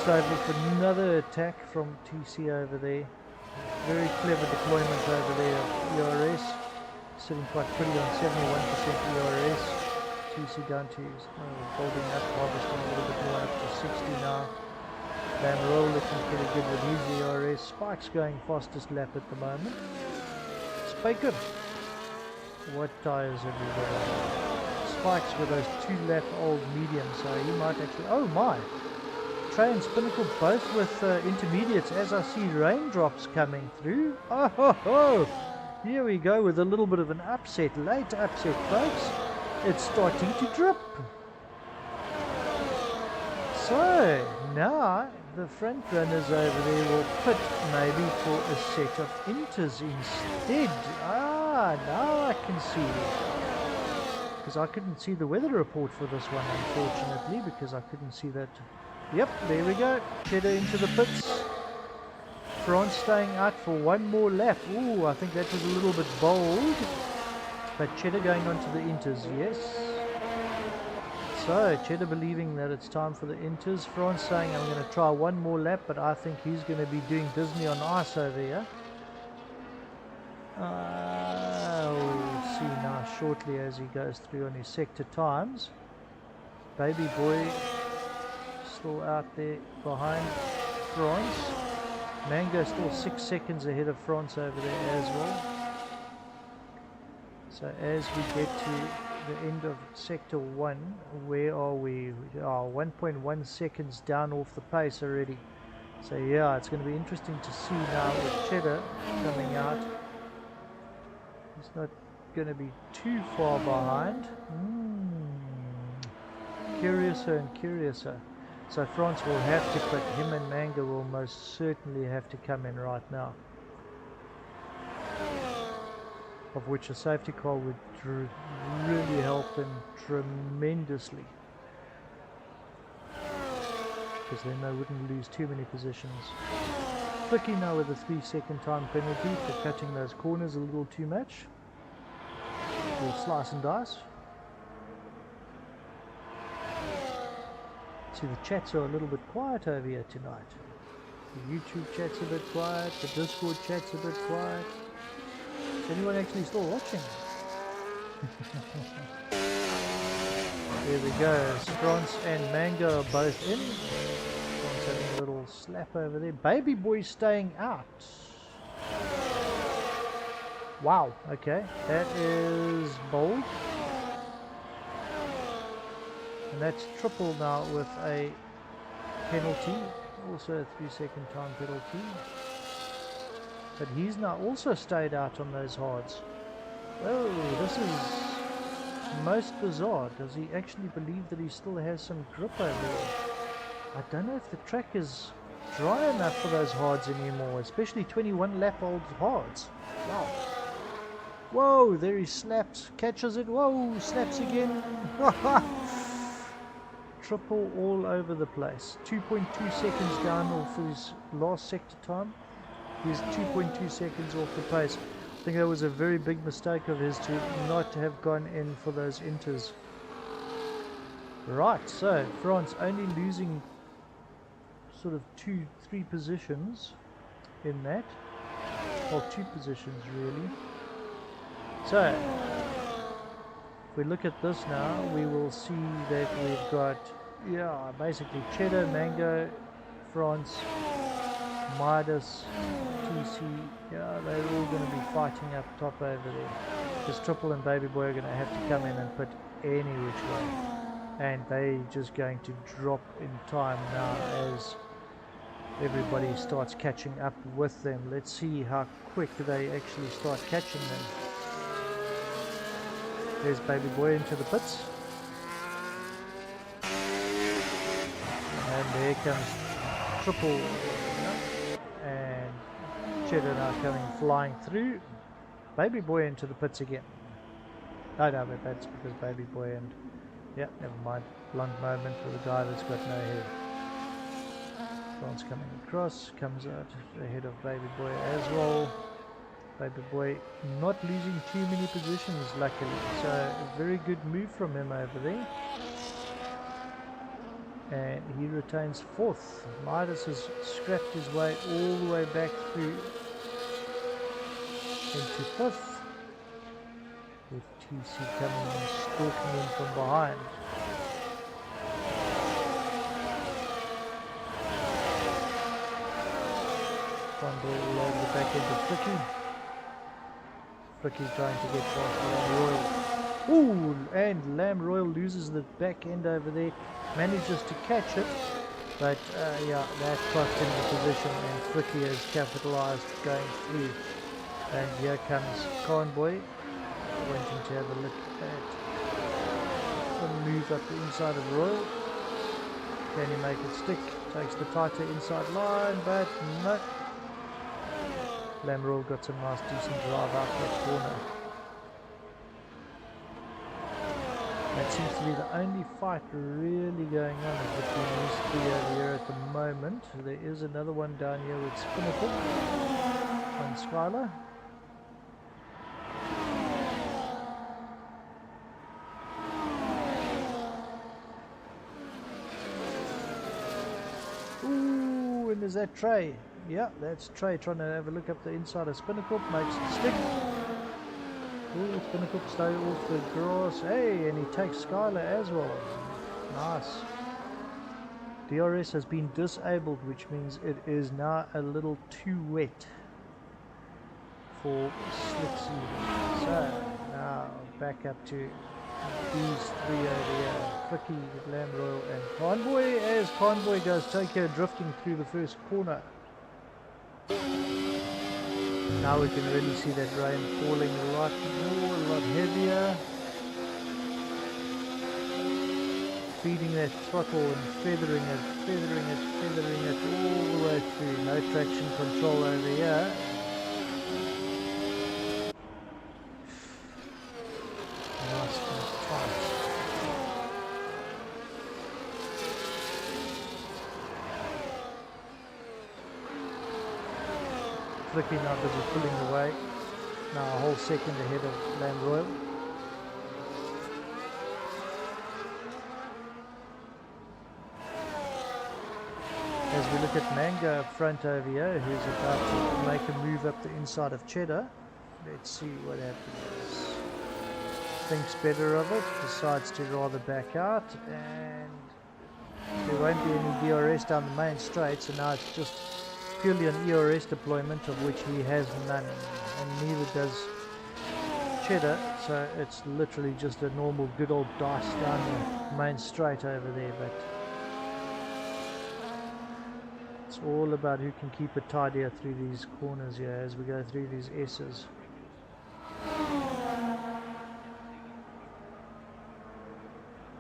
stave off another attack from TC over there. Very clever deployment over there of ERS. Sitting quite pretty on 71% ERS. TC down to holding up, harvesting a little bit more up to 60 now. Lamb Royal looking pretty good with his ERS. Spike's going fastest lap at the moment. Spiker, what tyres have you got? Spike's with those 2 lap old mediums, so he might actually. Oh my! Trey and Spinnacle both with intermediates as I see raindrops coming through. Oh ho ho! Here we go with a little bit of an upset, late upset folks. It's starting to drip. So now the front runners over there will pit maybe for a set of inters instead. Now I can see. Because I couldn't see the weather report for this one unfortunately, because I couldn't see that. Yep, there we go. Cheddar into the pits. France staying out for one more lap. Ooh, I think that was a little bit bold. But Cheddar going on to the inters, yes. So, Cheddar believing that it's time for the inters. France saying I'm going to try one more lap, but I think he's going to be doing Disney on ice over here. We'll see now shortly as he goes through on his sector times. Baby boy still out there behind France. Mango still 6 seconds ahead of France over there as well. So as we get to the end of sector 1, where are we? 1.1 seconds down off the pace already. So yeah, it's going to be interesting to see now with Cheddar coming out. He's not going to be too far behind. Curiouser and curiouser. So France will have to put him, and Manga will most certainly have to come in right now. Of which a safety car would really help them tremendously. Because then they wouldn't lose too many positions. Flicky now with a 3-second time penalty for cutting those corners a little too much. We'll slice and dice. See, the chats are a little bit quiet over here tonight. The YouTube chat's a bit quiet, the Discord chat's a bit quiet. Is anyone actually still watching? There we go. France and Mango are both in. France having a little slap over there. Baby boy staying out. Wow, okay. That is bold. And that's triple now with a penalty, also a 3-second time penalty. But he's now also stayed out on those hards. Oh, this is most bizarre. Does he actually believe that he still has some grip over there? I don't know if the track is dry enough for those hards anymore, especially 21 lap old hards. Wow. Whoa, there he snaps, catches it, whoa, snaps again. Triple all over the place. 2.2 seconds down off his last sector time. He's 2.2 seconds off the pace. I think that was a very big mistake of his to not have gone in for those inters. Right, so France only losing sort of 2-3 positions in that. Well, 2 positions really. So, if we look at this now, we will see that we've got, yeah, basically Cheddar, Mango, France, Midas, TC, yeah, they're all going to be fighting up top over there. Because Triple and Baby Boy are going to have to come in and put any which way. And they're just going to drop in time now as everybody starts catching up with them. Let's see how quick they actually start catching them. There's Baby Boy into the pits. And there comes Triple. And Cheddar now coming flying through. Baby Boy into the pits again. Oh no, but that's because Baby Boy and... yeah, never mind. Blunt moment for the guy that's got no hair. France coming across, comes out ahead of Baby Boy as well. Baby Boy not losing too many positions luckily, so a very good move from him over there. And he retains 4th. Midas has scrapped his way all the way back through into 5th. With TC coming and stalking in from behind. One ball all over the back end of Flicky. Flicky trying to get past Lamb Royal. Ooh, and Lamb Royal loses the back end over there. Manages to catch it. But yeah, that cost him the position and Flicky has capitalized going through. And here comes Conboy. Wanting to have a look at the move up the inside of Royal. Can he make it stick? Takes the tighter inside line, but no. Lamb Royal got some nice decent drive out that corner. That seems to be the only fight really going on between these 3 over here at the moment. There is another one down here with Spinnacle on Skylar. Ooh, and there's that Trey. Yeah, that's Trey trying to have a look up the inside of Spinnacle. Makes it stick. Ooh, Spinnacle stay off the grass. Hey, and he takes Skylar as well. Nice. DRS has been disabled, which means it is now a little too wet for slick season. So, now back up to these 3 over here. Flicky, Lamb Royal and Convoy as Convoy goes Tokyo drifting through the first corner. Now we can really see that rain falling a lot more, a lot heavier. Feeding that throttle and feathering it all the way through. No traction control over here. Nice and tight. Flicky now busy pulling away. Now a whole second ahead of Lamb Royal. As we look at Mango up front over here, who's about to make a move up the inside of Cheddar. Let's see what happens. Thinks better of it, decides to rather back out, and there won't be any DRS down the main straight, so now it's just purely an ERS deployment, of which he has none, and neither does Cheddar, so it's literally just a normal good old dice down the main straight over there, but it's all about who can keep it tidier through these corners here as we go through these S's.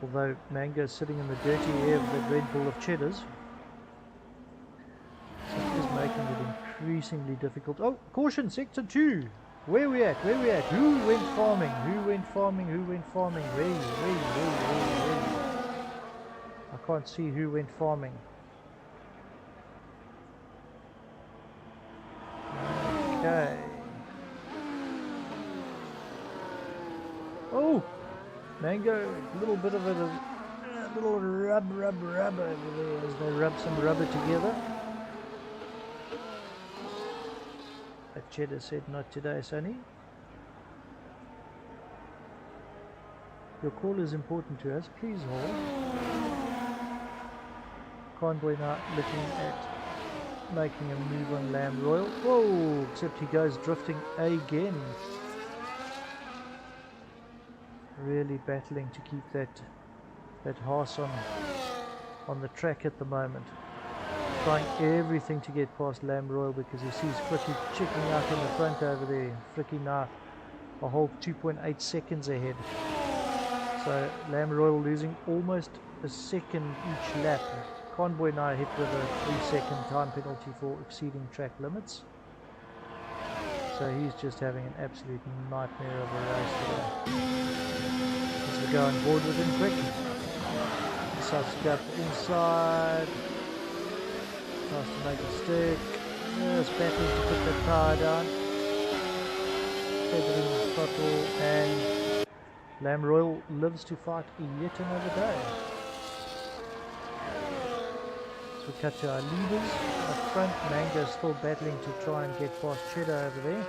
Although Mango's sitting in the dirty air of the Red Bull of Cheddars, so it is making it increasingly difficult. Oh, caution, sector 2! Where we at? Where we at? Who went farming? Who went farming? Who went farming? Where? I can't see who went farming. Okay. Oh! Mango, a little bit of a little rub over there as they rub some rubber together. But Cheddar said, not today, Sonny. Your call is important to us. Please hold. Convoy now looking at making a move on Lamb Royal. Whoa! Except he goes drifting again. Really battling to keep that horse on the track at the moment. Trying everything to get past Lamb Royal because he sees Flicky checking out in the front over there. Flicky now a whole 2.8 seconds ahead. So Lamb Royal losing almost a second each lap. Convoy now hit with a 3-second time penalty for exceeding track limits. So he's just having an absolute nightmare of a race today. As we go on board with him quick. Decides to go up the inside. Tries to make a stick. Just battling to put that power down. Feathering the throttle, and Lamb Royal lives to fight yet another day. So we cut to our leaders up front. Mango's still battling to try and get past Cheddar over there.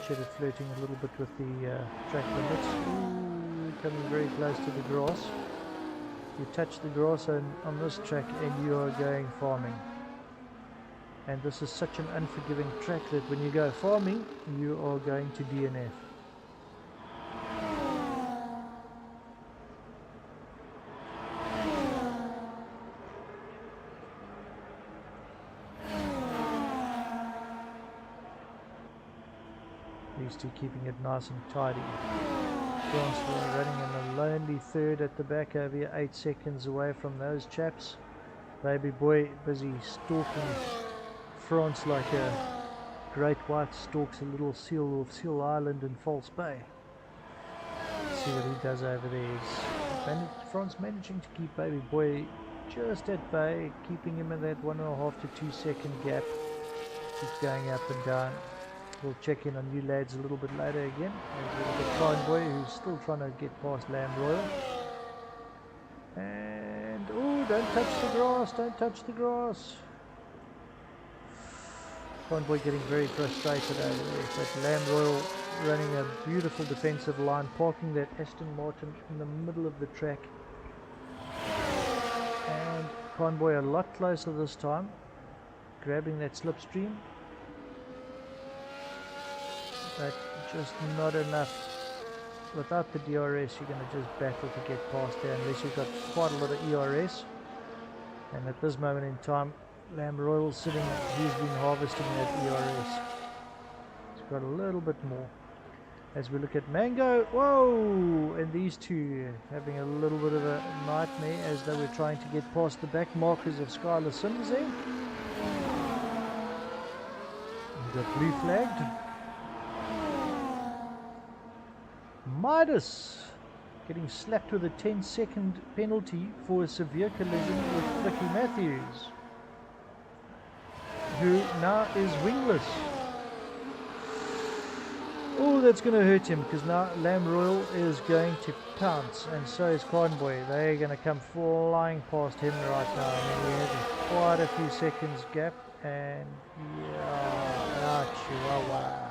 Cheddar flirting a little bit with the track limits. Ooh, coming very close to the grass. You touch the grass on this track and you are going farming. And this is such an unforgiving track that when you go farming, you are going to DNF. These two keeping it nice and tidy. Francois running in a lonely third at the back over here, 8 seconds away from those chaps. Baby boy busy stalking France like a great white stalks a little seal off Seal Island in False Bay. Let's see what he does over there. France managing to keep baby boy just at bay, keeping him in that 1.5 to 2 second gap. Keeps going up and down. We'll check in on you lads a little bit later again. There's a little bit Convoy who's still trying to get past Lamb Royal. And oh, don't touch the grass, don't touch the grass. Convoy getting very frustrated over there. But Lamb Royal running a beautiful defensive line, parking that Aston Martin in the middle of the track. And Convoy a lot closer this time, grabbing that slipstream. But just not enough. Without the DRS, you're going to just battle to get past there unless you've got quite a lot of ERS. And at this moment in time, Lamb Royal sitting, he's been harvesting that ERS. He's got a little bit more. As we look at Mango, whoa! And these two having a little bit of a nightmare as they were trying to get past the back markers of Skylar Sims there. We've got blue flagged. Midas getting slapped with a 10-second penalty for a severe collision with Flicky Matthews, who now is wingless. Oh, that's going to hurt him because now Lamb Royal is going to pounce, and so is Convoy. They're going to come flying past him right now. I mean, we have quite a few seconds gap, and yeah, chihuahua.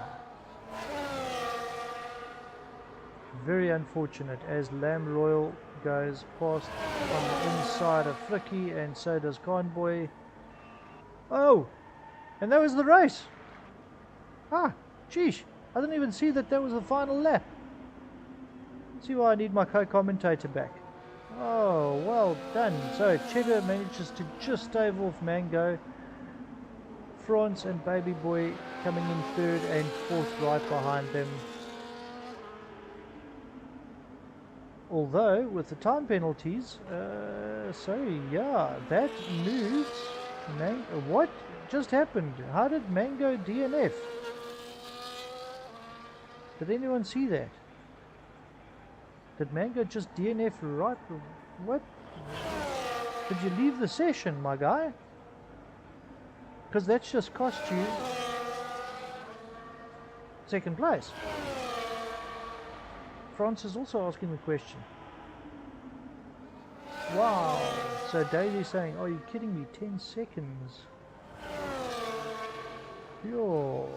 Very unfortunate as Lamb Royal goes past on the inside of Flicky, and so does Convoy. Oh, and that was the race. Ah, sheesh. I didn't even see that was the final lap. See why I need my co-commentator back. Oh, well done. So Cheddar manages to just stave off Mango. France and Baby Boy coming in third and fourth right behind them. Although, with the time penalties, that moves what just happened? How did Mango DNF? Did anyone see that? Did Mango just DNF right? What? Did you leave the session, my guy? Because that's just cost you second place. France is also asking the question. Wow. So Daisy's saying, are you kidding me? 10 seconds. Yo.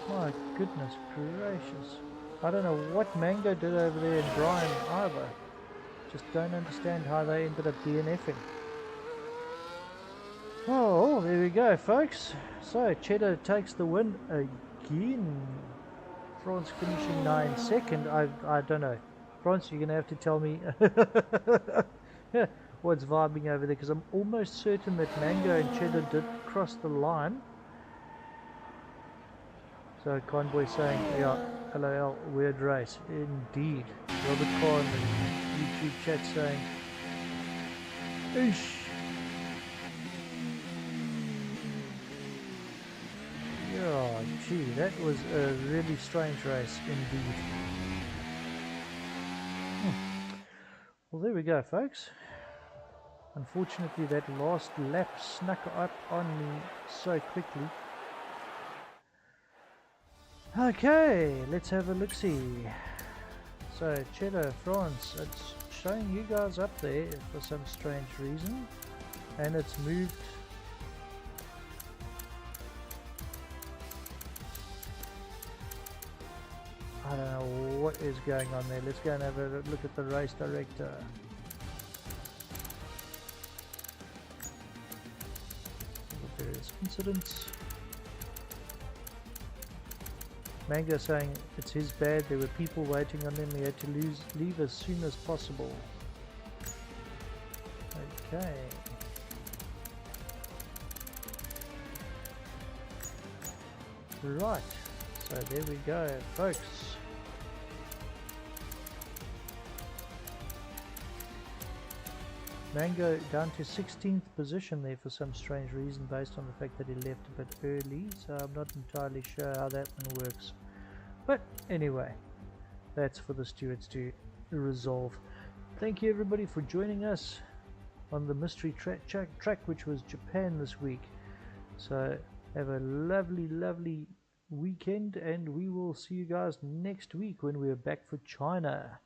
My goodness gracious. I don't know what Mango did over there in Brian either. Just don't understand how they ended up DNFing. Oh, there we go, folks. So Cheddar takes the win again. France finishing 9 second. I don't know. France, you're gonna have to tell me what's vibing over there, because I'm almost certain that Mango and Cheddar did cross the line. So Conboy saying, yeah, LOL, weird race. Indeed. Robert Carr in the YouTube chat saying, Ish. Yeah, gee, that was a really strange race indeed. Well, there we go, folks. Unfortunately, that last lap snuck up on me so quickly. Okay, let's have a look-see. So, Cheddar, France, it's showing you guys up there for some strange reason. And it's moved. I don't know what is going on there. Let's go and have a look at the race director. The various incidents. Mango saying it's his bad, there were people waiting on him, he had to leave as soon as possible. Okay. Right, so there we go, folks. Mango down to 16th position there for some strange reason, based on the fact that he left a bit early, so I'm not entirely sure how that one works. But anyway, that's for the stewards to resolve. Thank you everybody for joining us on the mystery track, which was Japan this week. So have a lovely weekend, and we will see you guys next week when we're back for China.